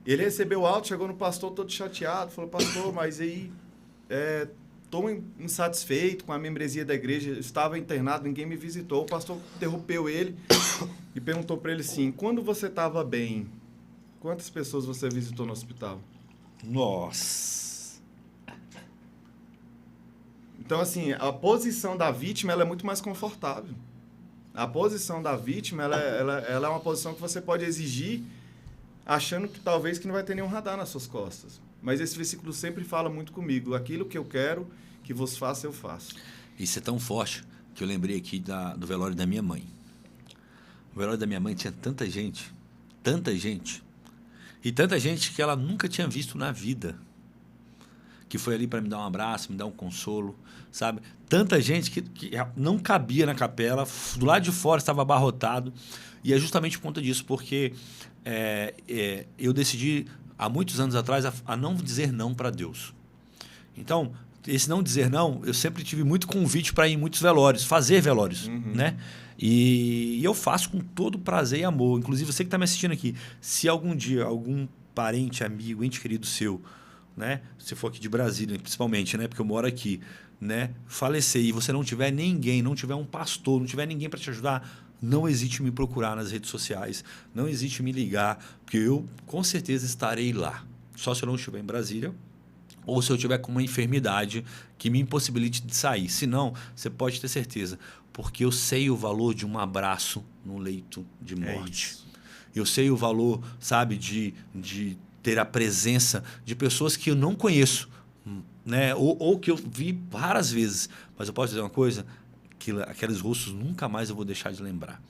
Ele recebeu alta, chegou no pastor todo chateado, falou: pastor, mas aí estou insatisfeito com a membresia da igreja, eu estava internado, ninguém me visitou. O pastor interrompeu ele e perguntou para ele assim: quando você estava bem, quantas pessoas você visitou no hospital? Nossa! Então, assim, a posição da vítima ela é muito mais confortável. A posição da vítima ela é uma posição que você pode exigir achando que talvez que não vai ter nenhum radar nas suas costas. Mas esse versículo sempre fala muito comigo: aquilo que eu quero que vos faça, eu faço. Isso é tão forte que eu lembrei aqui do velório da minha mãe. O velório da minha mãe tinha tanta gente, e tanta gente que ela nunca tinha visto na vida, que foi ali para me dar um abraço, me dar um consolo, sabe? Tanta gente que não cabia na capela, do lado de fora estava abarrotado, e é justamente por conta disso, porque eu decidi, há muitos anos atrás, a não dizer não para Deus. Então, esse não dizer não, eu sempre tive muito convite para ir em muitos velórios, fazer velórios, né? E eu faço com todo prazer e amor. Inclusive, você que está me assistindo aqui, se algum dia algum parente, amigo, ente querido seu, né? Se for aqui de Brasília, principalmente, né? Porque eu moro aqui, né? Falecer e você não tiver ninguém, não tiver um pastor, não tiver ninguém para te ajudar, não hesite em me procurar nas redes sociais, não hesite em me ligar, porque eu com certeza estarei lá. Só se eu não estiver em Brasília, ou se eu tiver com uma enfermidade que me impossibilite de sair. Se não, você pode ter certeza, porque eu sei o valor de um abraço no leito de morte. Eu sei o valor, sabe, de ter a presença de pessoas que eu não conheço, né? Ou que eu vi várias vezes. Mas eu posso dizer uma coisa: aqueles rostos nunca mais eu vou deixar de lembrar,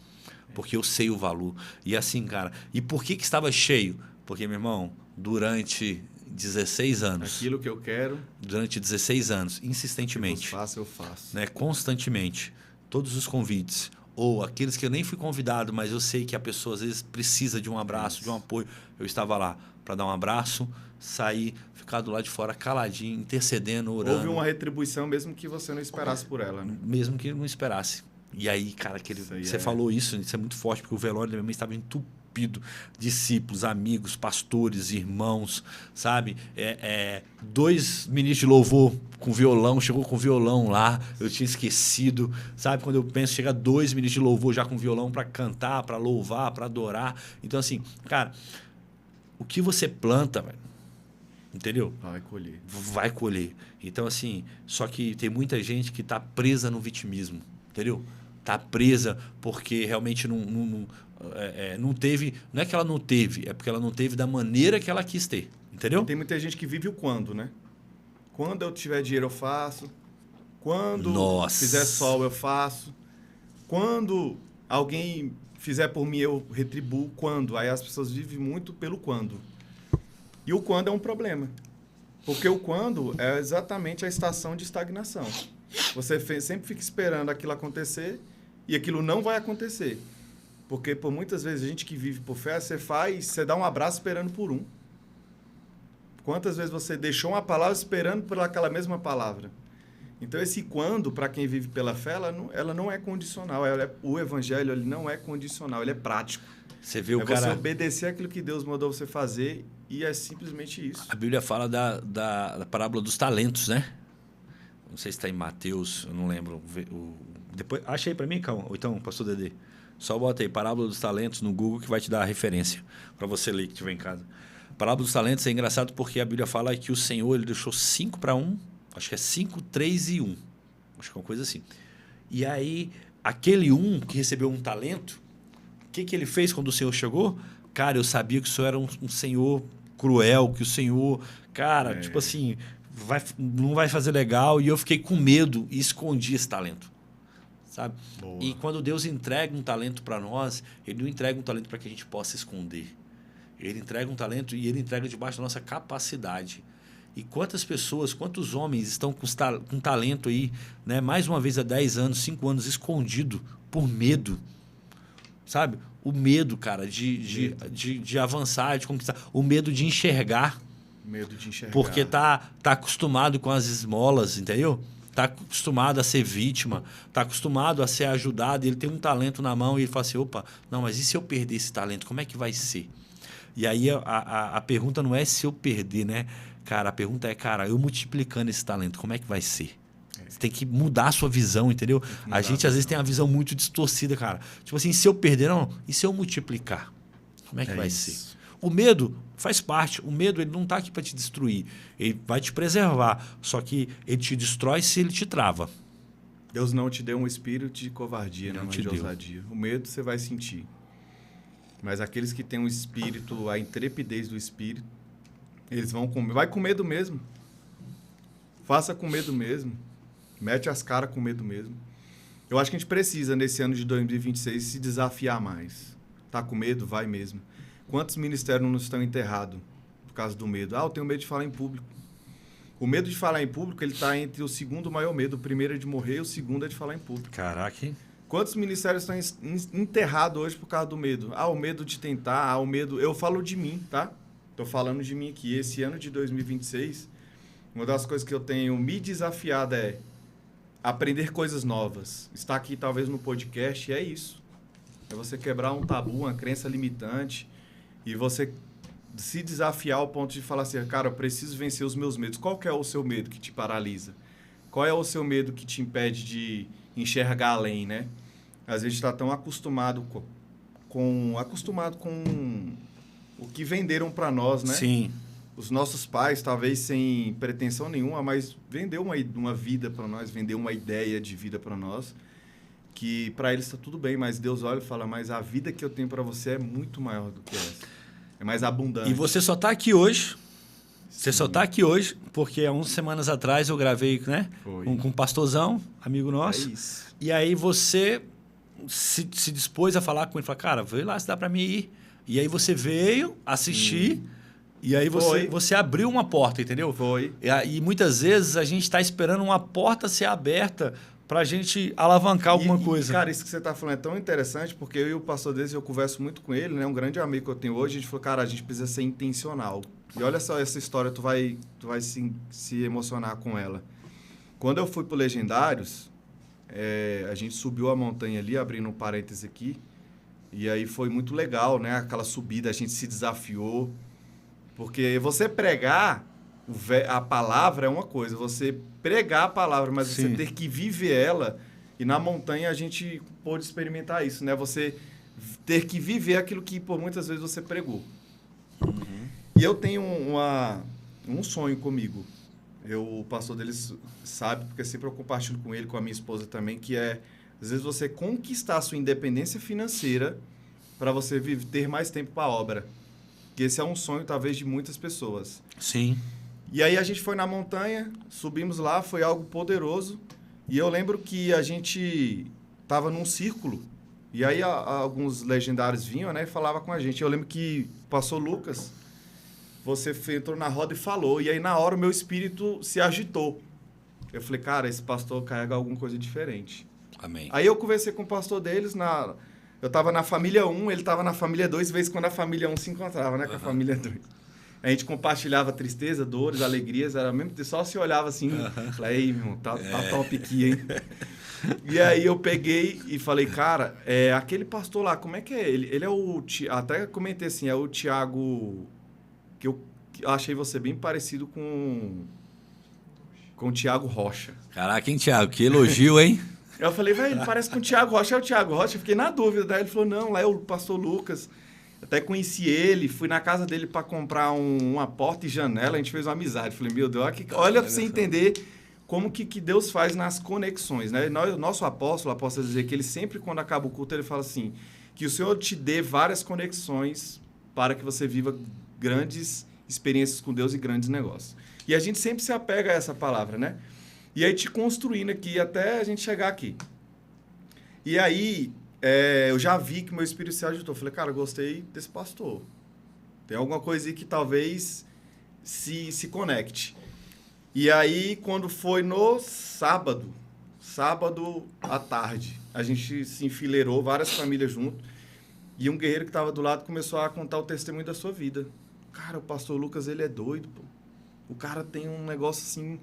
porque eu sei o valor. E assim, cara, e por que estava cheio? Porque, meu irmão, durante 16 anos. Aquilo que eu quero. Durante 16 anos, insistentemente. Eu faço. Né, constantemente. Todos os convites. Ou aqueles que eu nem fui convidado, mas eu sei que a pessoa às vezes precisa de um abraço, de um apoio. Eu estava lá para dar um abraço, sair, ficar do lado de fora caladinho, intercedendo, orando. Houve uma retribuição mesmo que você não esperasse por ela, né? Mesmo que não esperasse. E aí, cara, você falou isso é muito forte, porque o velório da minha mãe estava entupido. Discípulos, amigos, pastores, irmãos, sabe? 2 ministros de louvor com violão, chegou com violão lá, eu tinha esquecido, sabe? Quando eu penso, chega 2 ministros de louvor já com violão para cantar, para louvar, para adorar. Então, assim, cara, o que você planta, velho, entendeu? Vai colher. Vai colher. Então, assim, só que tem muita gente que está presa no vitimismo, entendeu? tá presa porque realmente não teve... Não é que ela não teve, é porque ela não teve da maneira que ela quis ter. Entendeu? Tem muita gente que vive o quando, né? Quando eu tiver dinheiro, eu faço. Quando fizer sol, eu faço. Quando alguém fizer por mim, eu retribuo. Quando? Aí as pessoas vivem muito pelo quando. E o quando é um problema. Porque o quando é exatamente a estação de estagnação. Você sempre fica esperando aquilo acontecer e aquilo não vai acontecer. Porque por muitas vezes a gente que vive por fé, você dá um abraço esperando por um. Quantas vezes você deixou uma palavra esperando por aquela mesma palavra? Então, esse quando, para quem vive pela fé, ela não é condicional. O evangelho ele não é condicional, ele é prático. Você vê o cara... você obedecer aquilo que Deus mandou você fazer e é simplesmente isso. A Bíblia fala da parábola dos talentos, né? Não sei se está em Mateus, eu não lembro. Depois, achei para mim, calma. Ou então, pastor Dedê, só bota aí, parábola dos talentos no Google que vai te dar a referência para você ler que estiver em casa. Parábola dos talentos é engraçado porque a Bíblia fala que o Senhor ele deixou 5 para 1, acho que é 5, 3 e 1. Acho que é uma coisa assim. E aí, aquele 1 que recebeu um talento, o que ele fez quando o Senhor chegou? Cara, eu sabia que o Senhor era um Senhor cruel, que o Senhor, cara, tipo assim, não vai fazer legal. E eu fiquei com medo e escondi esse talento. Sabe? Boa. E quando Deus entrega um talento para nós, Ele não entrega um talento para que a gente possa esconder. Ele entrega um talento e Ele entrega debaixo da nossa capacidade. E quantas pessoas, quantos homens estão com talento aí, né? Mais uma vez há 10 anos, 5 anos, escondido por medo. Sabe? O medo, cara, de avançar, de conquistar. O medo de enxergar. Medo de enxergar. Porque tá acostumado com as esmolas, entendeu? Está acostumado a ser vítima, está acostumado a ser ajudado. Ele tem um talento na mão e ele fala assim, opa, não, mas e se eu perder esse talento? Como é que vai ser? E aí a pergunta não é se eu perder, né? Cara, a pergunta é, cara, eu multiplicando esse talento, como é que vai ser? Você tem que mudar a sua visão, entendeu? A gente às vezes tem uma visão muito distorcida, cara. Tipo assim, se eu perder, não, e se eu multiplicar? Como é que vai ser? O medo faz parte. O medo ele não está aqui para te destruir. Ele vai te preservar. Só que ele te destrói se ele te trava. Deus não te deu um espírito de covardia, não de ousadia. O medo você vai sentir. Mas aqueles que têm um espírito, a intrepidez do espírito, eles vão comer. Vai com medo mesmo. Faça com medo mesmo. Mete as caras com medo mesmo. Eu acho que a gente precisa, nesse ano de 2026, se desafiar mais. Tá com medo? Vai mesmo. Quantos ministérios não estão enterrados por causa do medo? Eu tenho medo de falar em público. O medo de falar em público, ele está entre o segundo maior medo. O primeiro é de morrer, o segundo é de falar em público. Caraca, hein? Quantos ministérios estão enterrados hoje por causa do medo? O medo de tentar, o medo... Eu falo de mim, tá? Estou falando de mim aqui. Esse ano de 2026, uma das coisas que eu tenho me desafiado é aprender coisas novas. Estar aqui, talvez, no podcast, é isso. É você quebrar um tabu, uma crença limitante e você se desafiar ao ponto de falar assim, cara, eu preciso vencer os meus medos. Qual que é o seu medo que te paralisa? Qual é o seu medo que te impede de enxergar além, né? Às vezes está tão acostumado com o que venderam para nós, né? Sim. Os nossos pais, talvez sem pretensão nenhuma, mas vendeu uma vida para nós, vendeu uma ideia de vida para nós, que para eles está tudo bem, mas Deus olha e fala, mas a vida que eu tenho para você é muito maior do que essa. É mais abundante. E você só está aqui hoje... Você só está aqui hoje porque há 11 semanas atrás eu gravei, né? Com um pastorzão, amigo nosso. É isso. E aí você se dispôs a falar com ele. Falou, cara, vê lá se dá para mim ir. E aí você veio assistir e aí você abriu uma porta, entendeu? Foi. E muitas vezes a gente está esperando uma porta ser aberta para a gente alavancar alguma coisa. Cara, isso que você está falando é tão interessante porque eu e o pastor desse, eu converso muito com ele, né? Um grande amigo que eu tenho hoje. A gente falou, cara, a gente precisa ser intencional. E olha só essa história, tu vai se emocionar com ela. Quando eu fui pro Legendários, a gente subiu a montanha ali, abrindo um parêntese aqui, e aí foi muito legal, né? Aquela subida, a gente se desafiou, porque você pregar a palavra é uma coisa, você pregar a palavra, mas Sim. Você ter que viver ela, e na montanha a gente pôde experimentar isso, né? Você ter que viver aquilo que por muitas vezes você pregou. Uhum. E eu tenho um sonho comigo. O pastor deles sabe, porque sempre eu compartilho com ele, com a minha esposa também, que é Às vezes você conquistar a sua independência financeira para você ter mais tempo para a obra. Que esse é um sonho, talvez, de muitas pessoas. Sim. E aí a gente foi na montanha, subimos lá, foi algo poderoso. E eu lembro que a gente estava num círculo. E aí alguns legendários vinham, né, e falavam com a gente. Eu lembro que passou Lucas, você entrou na roda e falou. E aí na hora o meu espírito se agitou. Eu falei, cara, esse pastor carrega alguma coisa diferente. Amém. Aí eu conversei com o pastor deles, eu estava na família 1, ele estava na família 2, de vez em quando a família 1 se encontrava, né, com a família 2. A gente compartilhava tristeza, dores, alegrias, era mesmo, só se olhava assim, falei, ei, meu irmão, tá top aqui, hein? E aí eu peguei e falei, cara, aquele pastor lá, como é que é ele? Ele é até comentei assim, é o Tiago, que eu achei você bem parecido com o Tiago Rocha. Caraca, hein, Tiago? Que elogio, hein? Eu falei, velho, ele parece com o Tiago Rocha. É o Tiago Rocha? Eu fiquei na dúvida. Daí ele falou, não, lá é o pastor Lucas. Até conheci ele, fui na casa dele para comprar uma porta e janela, a gente fez uma amizade. Falei, meu Deus, olha para você entender como que Deus faz nas conexões, né? Nosso apóstolo dizer que ele sempre, quando acaba o culto, ele fala assim, que o Senhor te dê várias conexões para que você viva grandes experiências com Deus e grandes negócios. E a gente sempre se apega a essa palavra, né? E aí te construindo aqui até a gente chegar aqui. E aí eu já vi que meu espírito se agitou. Falei, cara, gostei desse pastor. Tem alguma coisa aí que talvez se conecte. E aí, quando foi no sábado à tarde, a gente se enfileirou, várias famílias junto, e um guerreiro que estava do lado começou a contar o testemunho da sua vida. Cara, o pastor Lucas, ele é doido, pô. O cara tem um negócio assim,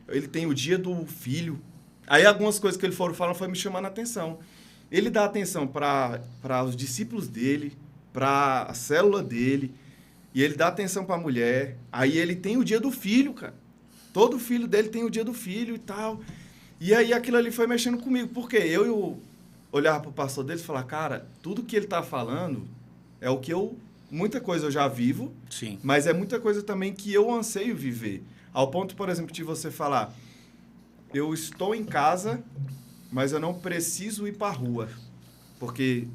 ele tem o dia do filho. Aí algumas coisas que ele foram falando foi me chamando a atenção. Ele dá atenção para os discípulos dele, para a célula dele, e ele dá atenção para a mulher. Aí ele tem o dia do filho, cara. Todo filho dele tem o dia do filho e tal. E aí aquilo ali foi mexendo comigo. Porque eu olhava para o pastor dele e falava, cara, tudo que ele está falando é o que muita coisa eu já vivo, sim, mas é muita coisa também que eu anseio viver. Ao ponto, por exemplo, de você falar, eu estou em casa, mas eu não preciso ir para a rua. Porque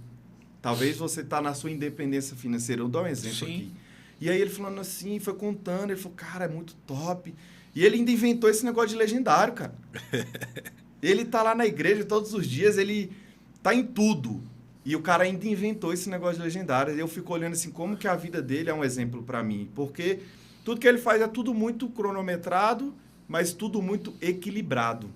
talvez você está na sua independência financeira. Eu dou um exemplo aqui. E aí ele falando assim, foi contando, ele falou, cara, é muito top. E ele ainda inventou esse negócio de legendário, cara. Ele tá lá na igreja todos os dias, ele tá em tudo. E o cara ainda inventou esse negócio de legendário. E eu fico olhando assim, como que a vida dele é um exemplo para mim. Porque tudo que ele faz é tudo muito cronometrado, mas tudo muito equilibrado.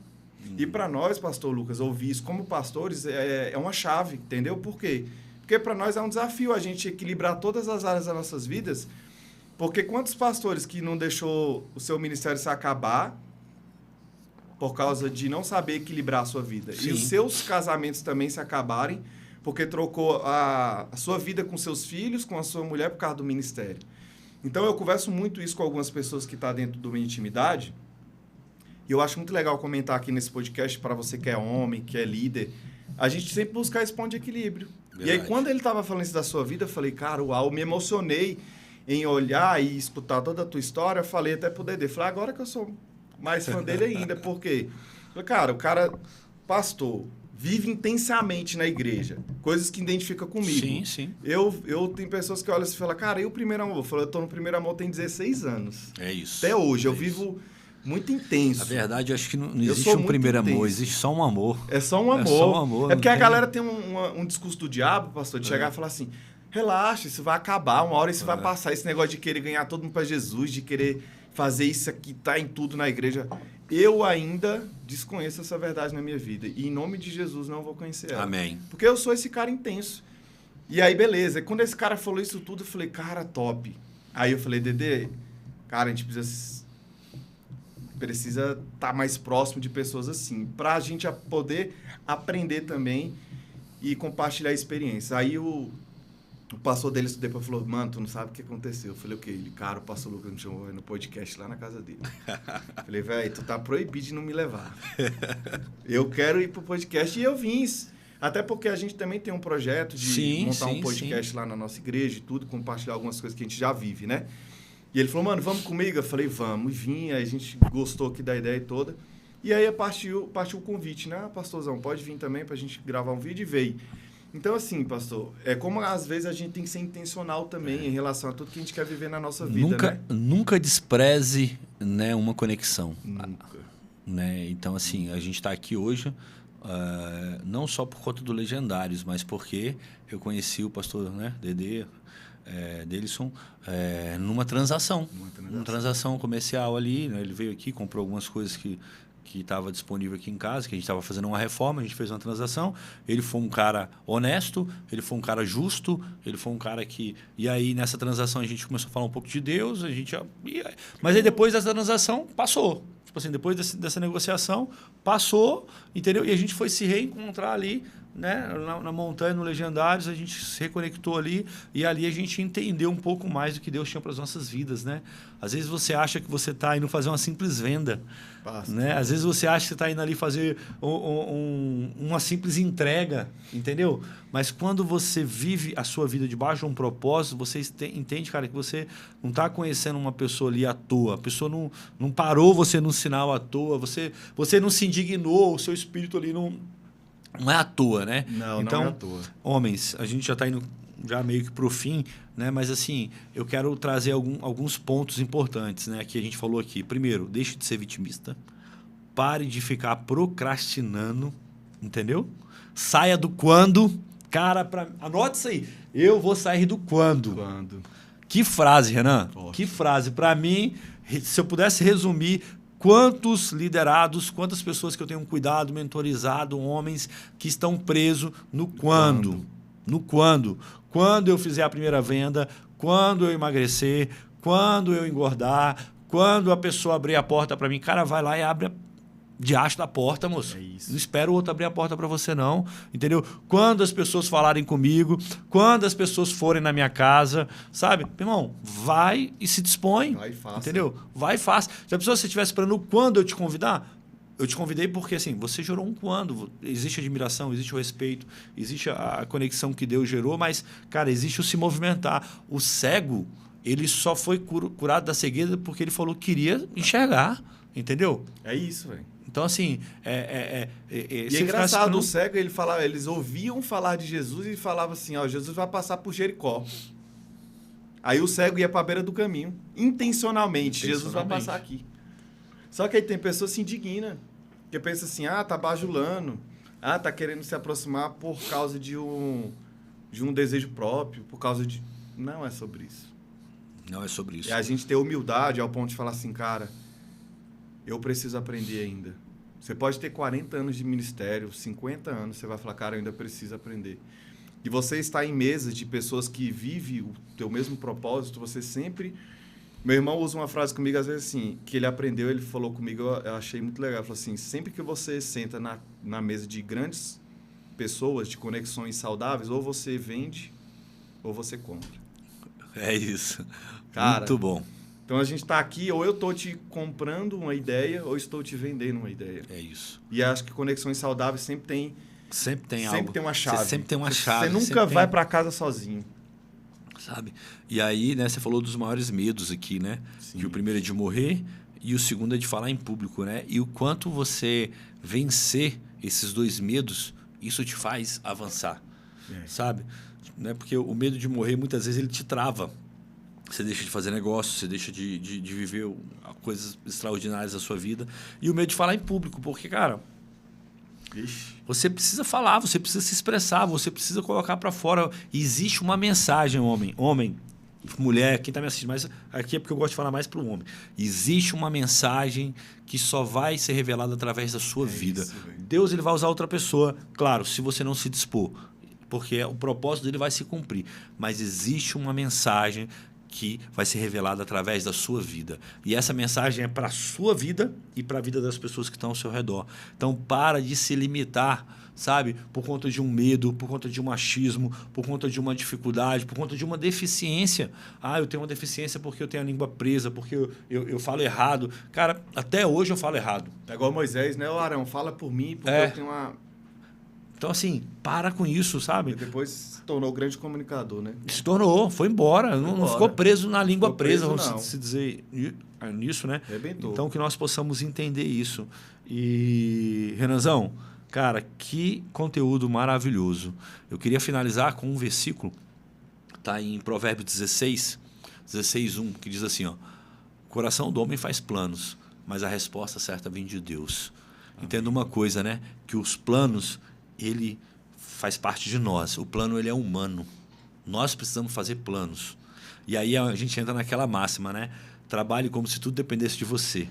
E para nós, pastor Lucas, ouvir isso como pastores é uma chave, entendeu? Por quê? Porque para nós é um desafio a gente equilibrar todas as áreas das nossas vidas. Porque quantos pastores que não deixou o seu ministério se acabar por causa de não saber equilibrar a sua vida? Sim. E os seus casamentos também se acabarem porque trocou a sua vida com seus filhos, com a sua mulher por causa do ministério. Então, eu converso muito isso com algumas pessoas que estão dentro de uma intimidade. E eu acho muito legal comentar aqui nesse podcast para você que é homem, que é líder. A gente sempre buscar esse ponto de equilíbrio. Verdade. E aí, quando ele estava falando isso da sua vida, eu falei, cara, uau, eu me emocionei em olhar e escutar toda a tua história. Eu falei até pro Dedê, falei, agora que eu sou mais fã dele ainda, porque, cara, o cara, pastor, vive intensamente na igreja, coisas que identificam comigo. Sim, sim. Eu tenho pessoas que olham assim e falam, cara, e o primeiro amor? Eu falo, eu tô no primeiro amor tem 16 anos. É isso. Até hoje, eu isso. vivo muito intenso. Na verdade, eu acho que não existe um primeiro amor, existe só um amor. É só um amor. É só um amor. É porque a galera tem um discurso do diabo, pastor, de chegar e falar assim, relaxa, isso vai acabar, uma hora isso vai passar, esse negócio de querer ganhar todo mundo para Jesus, de querer fazer isso aqui, tá em tudo na igreja. Eu ainda desconheço essa verdade na minha vida. E em nome de Jesus não vou conhecer ela. Amém. Porque eu sou esse cara intenso. E aí, beleza. E quando esse cara falou isso tudo, eu falei, cara, top. Aí eu falei, Dedê, cara, a gente precisa estar mais próximo de pessoas assim, pra gente poder aprender também e compartilhar experiências. Aí o pastor dele depois falou, mano, tu não sabe o que aconteceu. Eu falei, o quê? Ele, cara, o pastor Lucas me chamou no podcast lá na casa dele. Falei, velho, tu tá proibido de não me levar. Eu quero ir pro podcast e eu vim. Até porque a gente também tem um projeto de montar um podcast lá na nossa igreja e tudo, compartilhar algumas coisas que a gente já vive, né? E ele falou, mano, vamos comigo? Eu falei, vamos. E vim, aí a gente gostou aqui da ideia toda. E aí partiu o convite, né? Pastorzão, pode vir também pra gente gravar um vídeo e veio. Então, assim, pastor, é como às vezes a gente tem que ser intencional também em relação a tudo que a gente quer viver na nossa vida, né? Nunca despreze, né, uma conexão. Nunca. Né? Então, assim, a gente está aqui hoje, não só por conta do Legendários, mas porque eu conheci o pastor, né, Dedê, Delisson, numa transação. Uma transação comercial ali, né? Ele veio aqui, comprou algumas coisas que estava disponível aqui em casa, que a gente estava fazendo uma reforma, a gente fez uma transação. Ele foi um cara honesto, ele foi um cara justo, ele foi um cara que... E aí, nessa transação, a gente começou a falar um pouco de Deus, mas aí depois dessa transação, passou. Tipo assim, depois dessa negociação, passou, entendeu? E a gente foi se reencontrar ali, né? Na montanha, no Legendários, a gente se reconectou ali e ali a gente entendeu um pouco mais do que Deus tinha para as nossas vidas, né? Às vezes você acha que você está indo fazer uma simples venda, né? Às vezes você acha que você está indo ali fazer uma simples entrega, entendeu? Mas quando você vive a sua vida debaixo de um propósito, você entende, cara, que você não está conhecendo uma pessoa ali à toa. A pessoa não parou você num sinal à toa, você não se indignou, o seu espírito ali não é à toa, né? Não, então, não é à toa. Homens, a gente já está indo já meio que para o fim, né? Mas assim, eu quero trazer alguns pontos importantes, né? Que a gente falou aqui. Primeiro, deixe de ser vitimista. Pare de ficar procrastinando, entendeu? Saia do quando. Cara, anote isso aí. Eu vou sair do quando. Que frase, Renan? Ótimo. Que frase. Para mim, se eu pudesse resumir... Quantos liderados, quantas pessoas que eu tenho cuidado, mentorizado, homens que estão presos no quando. No quando. Quando eu fizer a primeira venda, quando eu emagrecer, quando eu engordar, quando a pessoa abrir a porta para mim. Cara, vai lá e abre debaixo da porta, moço. É isso. Não espera o outro abrir a porta para você, não. Entendeu? Quando as pessoas falarem comigo, quando as pessoas forem na minha casa, sabe? Meu irmão, vai e se dispõe. Vai e faça. Entendeu? Vai e faça. Se a pessoa estiver esperando quando eu te convidar, eu te convidei porque, assim, você gerou um quando. Existe admiração, existe o respeito, existe a conexão que Deus gerou, mas, cara, existe o se movimentar. O cego, ele só foi curado da cegueira porque ele falou que queria enxergar. Entendeu? É isso, velho. Então, assim... E é engraçado, o cego, eles ouviam falar de Jesus e falavam assim, ó, Jesus vai passar por Jericó. Aí o cego ia para a beira do caminho, intencionalmente, Jesus vai passar aqui. Só que aí tem pessoas que se indignam, que pensa assim, tá bajulando, tá querendo se aproximar por causa de um desejo próprio, por causa de... Não é sobre isso. Não é sobre isso. É a gente ter humildade ao ponto de falar assim, cara... Eu preciso aprender ainda. Você pode ter 40 anos de ministério, 50 anos, você vai falar, cara, eu ainda preciso aprender. E você está em mesa de pessoas que vivem o teu mesmo propósito, você sempre... Meu irmão usa uma frase comigo, às vezes assim, que ele aprendeu, ele falou comigo, eu achei muito legal. Ele falou assim, sempre que você senta na mesa de grandes pessoas, de conexões saudáveis, ou você vende, ou você compra. É isso. Cara, muito bom. Então, a gente está aqui, ou eu estou te comprando uma ideia, ou estou te vendendo uma ideia. É isso. E acho que conexões saudáveis sempre tem algo. Sempre tem uma chave. Você sempre tem uma chave. Você nunca vai para casa sozinho. Sabe? E aí, né, você falou dos maiores medos aqui, né? Sim. Que o primeiro é de morrer e o segundo é de falar em público, né? E o quanto você vencer esses dois medos, isso te faz avançar, sabe? Né? Porque o medo de morrer, muitas vezes, ele te trava. Você deixa de fazer negócio, você deixa de viver coisas extraordinárias da sua vida. E o medo de falar em público, porque, cara, você precisa falar, você precisa se expressar, você precisa colocar para fora. Existe uma mensagem, homem, mulher, quem está me assistindo, mas aqui é porque eu gosto de falar mais para o homem. Existe uma mensagem que só vai ser revelada através da sua vida. Isso, Deus ele vai usar outra pessoa, claro, se você não se dispor, porque o propósito dele vai se cumprir. Mas existe uma mensagem que vai ser revelada através da sua vida. E essa mensagem é para a sua vida e para a vida das pessoas que estão ao seu redor. Então, para de se limitar, sabe? Por conta de um medo, por conta de um machismo, por conta de uma dificuldade, por conta de uma deficiência. Eu tenho uma deficiência porque eu tenho a língua presa, porque eu falo errado. Cara, até hoje eu falo errado. É igual Moisés, né? Arão, fala por mim, porque eu tenho uma... Então, assim, para com isso, sabe? E depois se tornou grande comunicador, né? Se tornou, foi embora. Não ficou preso na língua presa, vamos se dizer nisso, né? Arrebentou. Então, que nós possamos entender isso. E, Renanzão, cara, que conteúdo maravilhoso. Eu queria finalizar com um versículo, está em Provérbios 16:1, que diz assim, ó: o coração do homem faz planos, mas a resposta certa vem de Deus. Entenda uma coisa, né? Que os planos, ele faz parte de nós. O plano, ele é humano. Nós precisamos fazer planos. E aí a gente entra naquela máxima, né? Trabalhe como se tudo dependesse de você.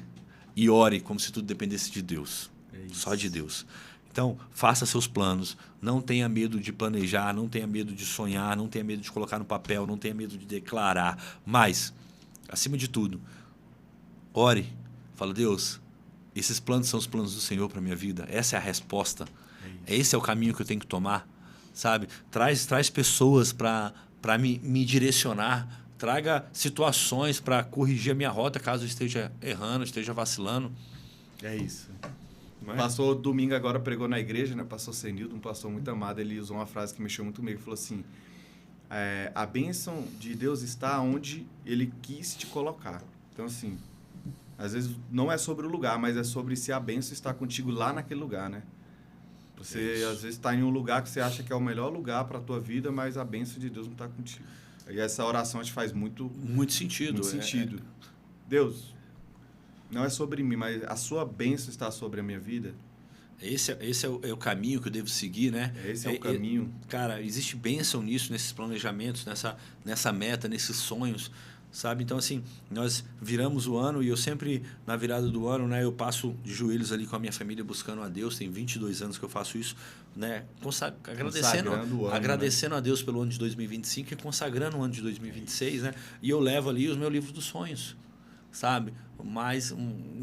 E ore como se tudo dependesse de Deus. Só de Deus. Então, faça seus planos. Não tenha medo de planejar, não tenha medo de sonhar, não tenha medo de colocar no papel, não tenha medo de declarar. Mas, acima de tudo, ore. Fala, Deus, esses planos são os planos do Senhor para minha vida. Essa é a resposta. Esse é o caminho que eu tenho que tomar, sabe? Traz pessoas para me direcionar. Traga situações para corrigir a minha rota caso eu esteja errando, esteja vacilando. É isso. Passou domingo agora, pregou na igreja, né? Pastor Senildo, um pastor muito amado, ele usou uma frase que mexeu muito comigo. Ele falou assim, a bênção de Deus está onde Ele quis te colocar. Então, assim, às vezes não é sobre o lugar, mas é sobre se a bênção está contigo lá naquele lugar, né? Você, às vezes, está em um lugar que você acha que é o melhor lugar para a tua vida, mas a bênção de Deus não está contigo. E essa oração, acho que faz muito sentido. Muito sentido. Deus, não é sobre mim, mas a sua bênção está sobre a minha vida. Esse é o caminho que eu devo seguir, né? Esse é o caminho. Cara, existe bênção nisso, nesses planejamentos, nessa meta, nesses sonhos, sabe? Então, assim, nós viramos o ano e eu sempre, na virada do ano, né, eu passo de joelhos ali com a minha família buscando a Deus. Tem 22 anos que eu faço isso, né? Agradecendo a Deus pelo ano de 2025 e consagrando o ano de 2026, né? E eu levo ali os meus livros dos sonhos, sabe? Mas o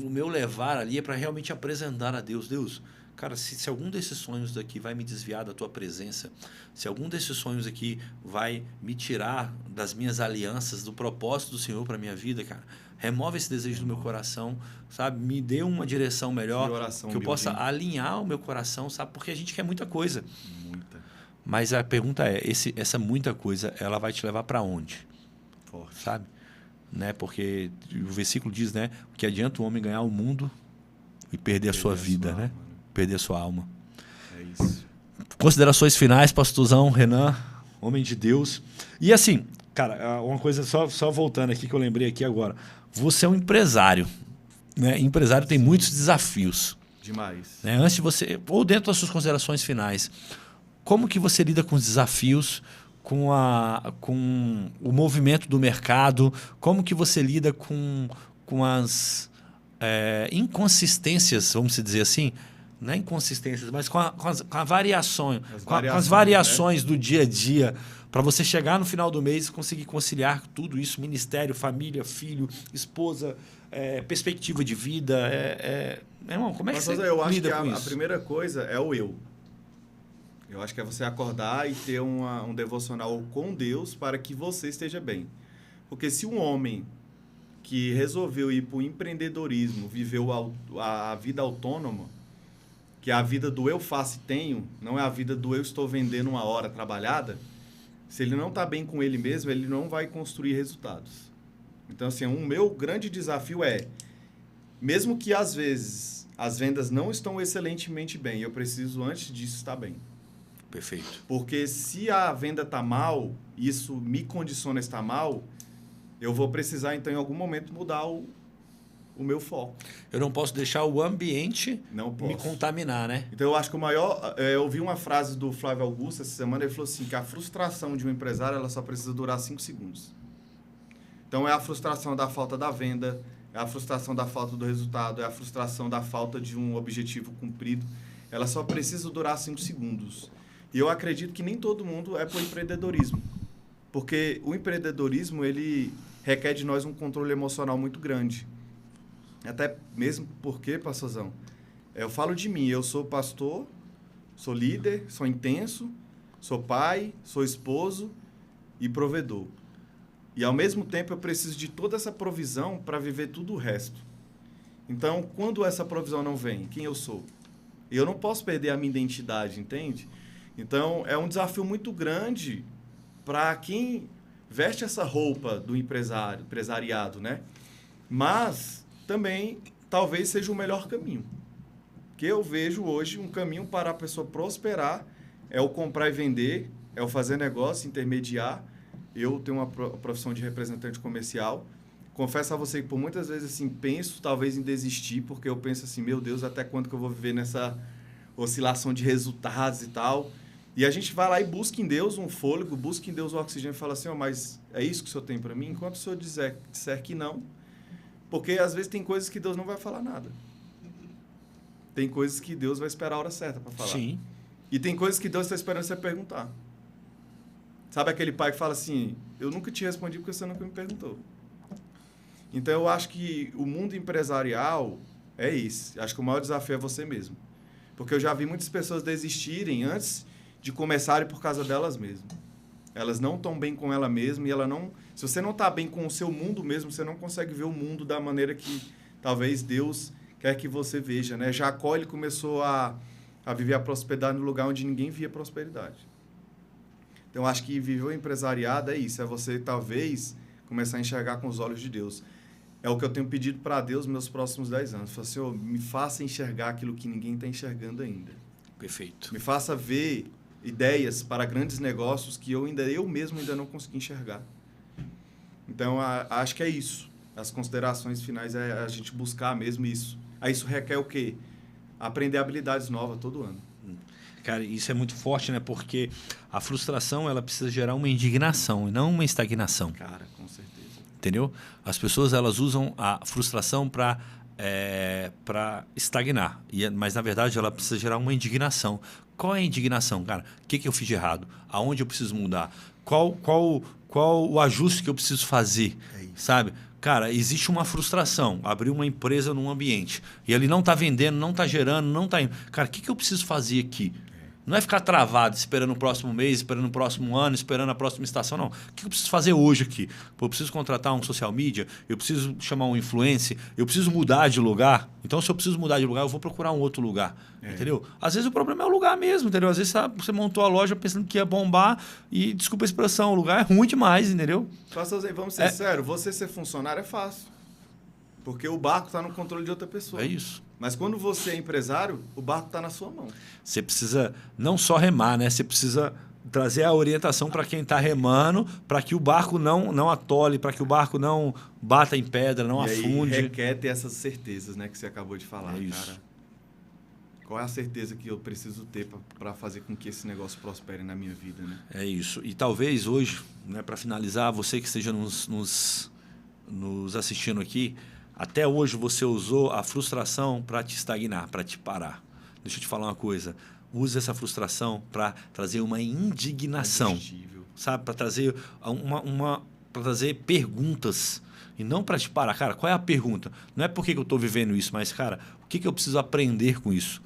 meu levar ali é para realmente apresentar a Deus. Deus, cara, se algum desses sonhos daqui vai me desviar da tua presença, se algum desses sonhos aqui vai me tirar das minhas alianças, do propósito do Senhor para minha vida, cara, remove esse desejo do meu coração, sabe? Me dê uma direção melhor, que eu possa alinhar o meu coração, sabe? Porque a gente quer muita coisa. Muita. Mas a pergunta é, essa muita coisa, ela vai te levar para onde? Forte. Sabe? Né? Porque o versículo diz, né, que adianta o homem ganhar o mundo e perder a sua vida, né? Perder a sua alma. É isso. Considerações finais, pastorzão, Renan, homem de Deus. E assim, cara, uma coisa só voltando aqui que eu lembrei aqui agora. Você é um empresário, né? Empresário tem muitos desafios. Demais. Né? Antes de você, ou dentro das suas considerações finais, como que você lida com os desafios, com o movimento do mercado? Como que você lida com as inconsistências, vamos dizer assim? Não é inconsistências, mas com as variações, né, do dia a dia, para você chegar no final do mês e conseguir conciliar tudo isso, ministério, família, filho, esposa, perspectiva de vida. Irmão, como é que você lida com isso? Eu acho que a primeira coisa é o eu. Eu acho que é você acordar e ter um devocional com Deus para que você esteja bem. Porque se um homem que resolveu ir para o empreendedorismo, viveu a vida autônoma, que é a vida do eu faço e tenho, não é a vida do eu estou vendendo uma hora trabalhada, se ele não está bem com ele mesmo, ele não vai construir resultados. Então, assim, o meu grande desafio mesmo que às vezes as vendas não estão excelentemente bem, eu preciso antes disso estar bem. Perfeito. Porque se a venda está mal, isso me condiciona a estar mal, eu vou precisar, então, em algum momento, mudar o meu foco. Eu não posso deixar o ambiente me contaminar, né? Então, eu acho que o maior... eu ouvi uma frase do Flávio Augusto essa semana, ele falou assim, que a frustração de um empresário, ela só precisa durar 5 segundos. Então, é a frustração da falta da venda, é a frustração da falta do resultado, é a frustração da falta de um objetivo cumprido. Ela só precisa durar 5 segundos. E eu acredito que nem todo mundo é para o empreendedorismo. Porque o empreendedorismo, ele requer de nós um controle emocional muito grande. Até mesmo porque, pastorzão, eu falo de mim, eu sou pastor, sou líder, sou intenso, sou pai, sou esposo e provedor. E, ao mesmo tempo, eu preciso de toda essa provisão para viver tudo o resto. Então, quando essa provisão não vem, quem eu sou? Eu não posso perder a minha identidade, entende? Então, é um desafio muito grande para quem veste essa roupa do empresariado, né? Mas também talvez seja o melhor caminho. Que eu vejo hoje um caminho para a pessoa prosperar é o comprar e vender, é o fazer negócio, intermediar. Eu tenho uma profissão de representante comercial. Confesso a você que por muitas vezes assim, penso talvez em desistir, porque eu penso assim, meu Deus, até quando que eu vou viver nessa oscilação de resultados e tal. E a gente vai lá e busca em Deus um fôlego, busca em Deus um oxigênio e fala assim, mas é isso que o Senhor tem para mim? Enquanto o Senhor disser que não, porque às vezes tem coisas que Deus não vai falar nada. Tem coisas que Deus vai esperar a hora certa para falar. Sim. E tem coisas que Deus está esperando você perguntar. Sabe aquele pai que fala assim, eu nunca te respondi porque você nunca me perguntou. Então, eu acho que o mundo empresarial é esse. Acho que o maior desafio é você mesmo. Porque eu já vi muitas pessoas desistirem antes de começarem por causa delas mesmas. Elas não estão bem com ela mesma e ela não... Se você não está bem com o seu mundo mesmo, você não consegue ver o mundo da maneira que talvez Deus quer que você veja, né? Jacó, ele começou a viver a prosperidade no lugar onde ninguém via prosperidade. Então, acho que viver o empresariado é isso. É você, talvez, começar a enxergar com os olhos de Deus. É o que eu tenho pedido para Deus nos meus próximos 10 anos. Falo, Senhor, me faça enxergar aquilo que ninguém está enxergando ainda. Perfeito. Me faça ver ideias para grandes negócios que eu mesmo ainda não consegui enxergar. Então, acho que é isso. As considerações finais é a gente buscar mesmo isso. Aí isso requer o quê? Aprender habilidades novas todo ano. Cara, isso é muito forte, né? Porque a frustração, ela precisa gerar uma indignação e não uma estagnação. Cara, com certeza. Entendeu? As pessoas, elas usam a frustração para estagnar. Mas, na verdade, ela precisa gerar uma indignação. Qual é a indignação, cara? O que eu fiz de errado? Aonde eu preciso mudar? Qual o ajuste que eu preciso fazer? É isso. Sabe? Cara, existe uma frustração. Abrir uma empresa num ambiente e ele não está vendendo, não está gerando, não está indo. Cara, o que eu preciso fazer aqui? Não é ficar travado, esperando o próximo mês, esperando o próximo ano, esperando a próxima estação, não. O que eu preciso fazer hoje aqui? Pô, eu preciso contratar um social media, eu preciso chamar um influencer, eu preciso mudar de lugar. Então, se eu preciso mudar de lugar, eu vou procurar um outro lugar. Entendeu? Às vezes o problema é o lugar mesmo, entendeu? Às vezes você montou a loja pensando que ia bombar e, desculpa a expressão, o lugar é ruim demais, entendeu? Pastor, vamos ser sérios, você ser funcionário é fácil. Porque o barco está no controle de outra pessoa. É isso. Mas quando você é empresário, o barco está na sua mão. Você precisa não só remar, né? Você precisa trazer a orientação para quem está remando, para que o barco não atole, para que o barco não bata em pedra, não afunde. Aí requer ter essas certezas, né, que você acabou de falar, é isso. Cara. Qual é a certeza que eu preciso ter para fazer com que esse negócio prospere na minha vida, né? É isso. E talvez hoje, né, para finalizar, você que esteja nos assistindo aqui, até hoje você usou a frustração para te estagnar, para te parar. Deixa eu te falar uma coisa. Use essa frustração para trazer uma indignação, sabe? Para trazer para trazer perguntas e não para te parar. Cara, qual é a pergunta? Não é por que eu estou vivendo isso, mas, cara, o que eu preciso aprender com isso?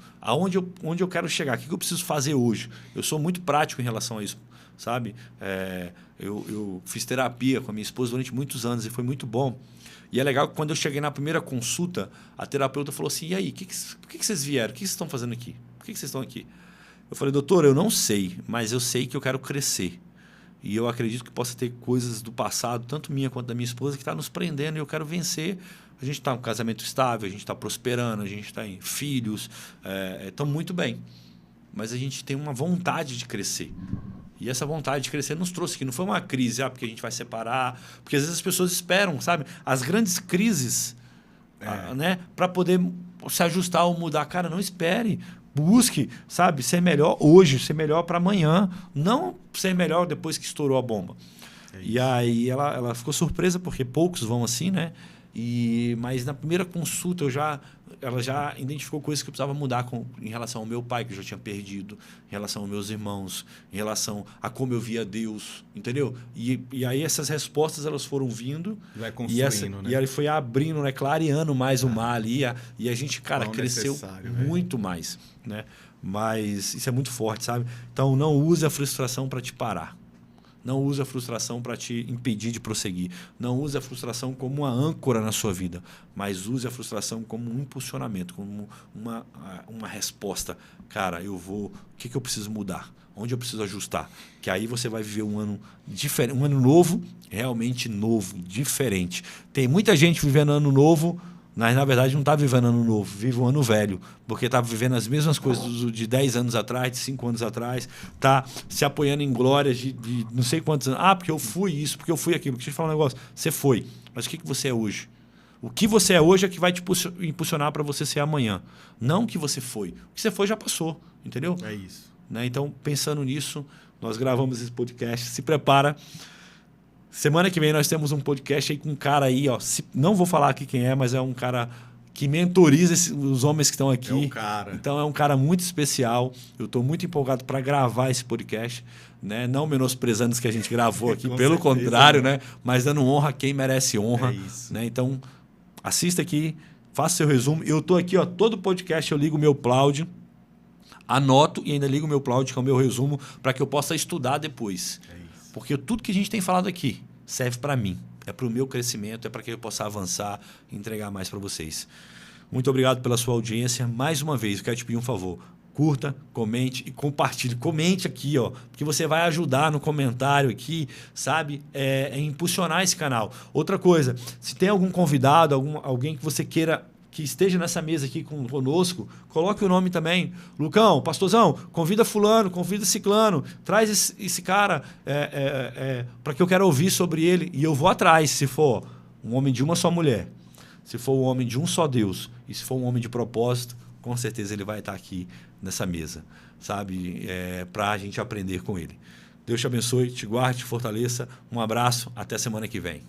Onde eu quero chegar? O que eu preciso fazer hoje? Eu sou muito prático em relação a isso, sabe? Eu fiz terapia com a minha esposa durante muitos anos e foi muito bom. E é legal que quando eu cheguei na primeira consulta, a terapeuta falou assim, e aí, por que vocês vieram? O que vocês estão fazendo aqui? Por que vocês estão aqui? Eu falei, doutor, eu não sei, mas eu sei que eu quero crescer. E eu acredito que possa ter coisas do passado, tanto minha quanto da minha esposa, que está nos prendendo e eu quero vencer. A gente está em um casamento estável, a gente está prosperando, a gente está em filhos, estamos muito bem. Mas a gente tem uma vontade de crescer. E essa vontade de crescer nos trouxe aqui. Não foi uma crise, porque a gente vai separar. Porque às vezes as pessoas esperam, sabe? As grandes crises, né? Para poder se ajustar ou mudar. Cara, não espere. Busque, sabe? Ser melhor hoje, ser melhor para amanhã. Não ser melhor depois que estourou a bomba. E aí ela ficou surpresa, porque poucos vão assim, né? Mas na primeira consulta ela já identificou coisas que eu precisava mudar em relação ao meu pai, que eu já tinha perdido, em relação aos meus irmãos, em relação a como eu via Deus, entendeu? E aí essas respostas elas foram vindo. Vai construindo, né? E aí foi abrindo, né? Clareando mais o mar ali. E a gente, cara, cresceu muito mais, né? Mas isso é muito forte, sabe? Então não use a frustração para te parar. Não use a frustração para te impedir de prosseguir. Não use a frustração como uma âncora na sua vida, mas use a frustração como um impulsionamento, como uma resposta. Cara, o que eu preciso mudar? Onde eu preciso ajustar? Que aí você vai viver um ano diferente, um ano novo, realmente novo, diferente. Tem muita gente vivendo ano novo, mas na verdade não está vivendo ano novo, vive um ano velho, porque está vivendo as mesmas coisas de 10 anos atrás, de 5 anos atrás, está se apoiando em glórias de não sei quantos anos. Porque eu fui isso, porque eu fui aquilo. Deixa eu te falar um negócio. Você foi, mas o que você é hoje? O que você é hoje é que vai te impulsionar para você ser amanhã. Não o que você foi. O que você foi já passou, entendeu? É isso. Né? Então, pensando nisso, nós gravamos esse podcast. Se prepara. Semana que vem nós temos um podcast aí com um cara aí, ó. Não vou falar aqui quem é, mas é um cara que mentoriza os homens que estão aqui. É o cara. Então é um cara muito especial. Eu estou muito empolgado para gravar esse podcast, né? Não menosprezando os que a gente gravou aqui, pelo contrário, né? Mas dando honra a quem merece honra. É isso. Né? Então, assista aqui, faça seu resumo. Eu estou aqui, ó, todo podcast eu ligo o meu Cloud, anoto e ainda ligo o meu Cloud, que é o meu resumo, para que eu possa estudar depois. É isso. Porque tudo que a gente tem falado aqui serve para mim. É para o meu crescimento, é para que eu possa avançar e entregar mais para vocês. Muito obrigado pela sua audiência. Mais uma vez, eu quero te pedir um favor. Curta, comente e compartilhe. Comente aqui, ó, porque você vai ajudar no comentário aqui, sabe? Impulsionar esse canal. Outra coisa, se tem algum convidado, alguém que você queira que esteja nessa mesa aqui conosco, coloque o nome também. Lucão, pastorzão, convida fulano, convida ciclano, traz esse cara para que eu quero ouvir sobre ele. E eu vou atrás, se for um homem de uma só mulher, se for um homem de um só Deus, e se for um homem de propósito, com certeza ele vai estar aqui nessa mesa, sabe? Para a gente aprender com ele. Deus te abençoe, te guarde, te fortaleça. Um abraço, até semana que vem.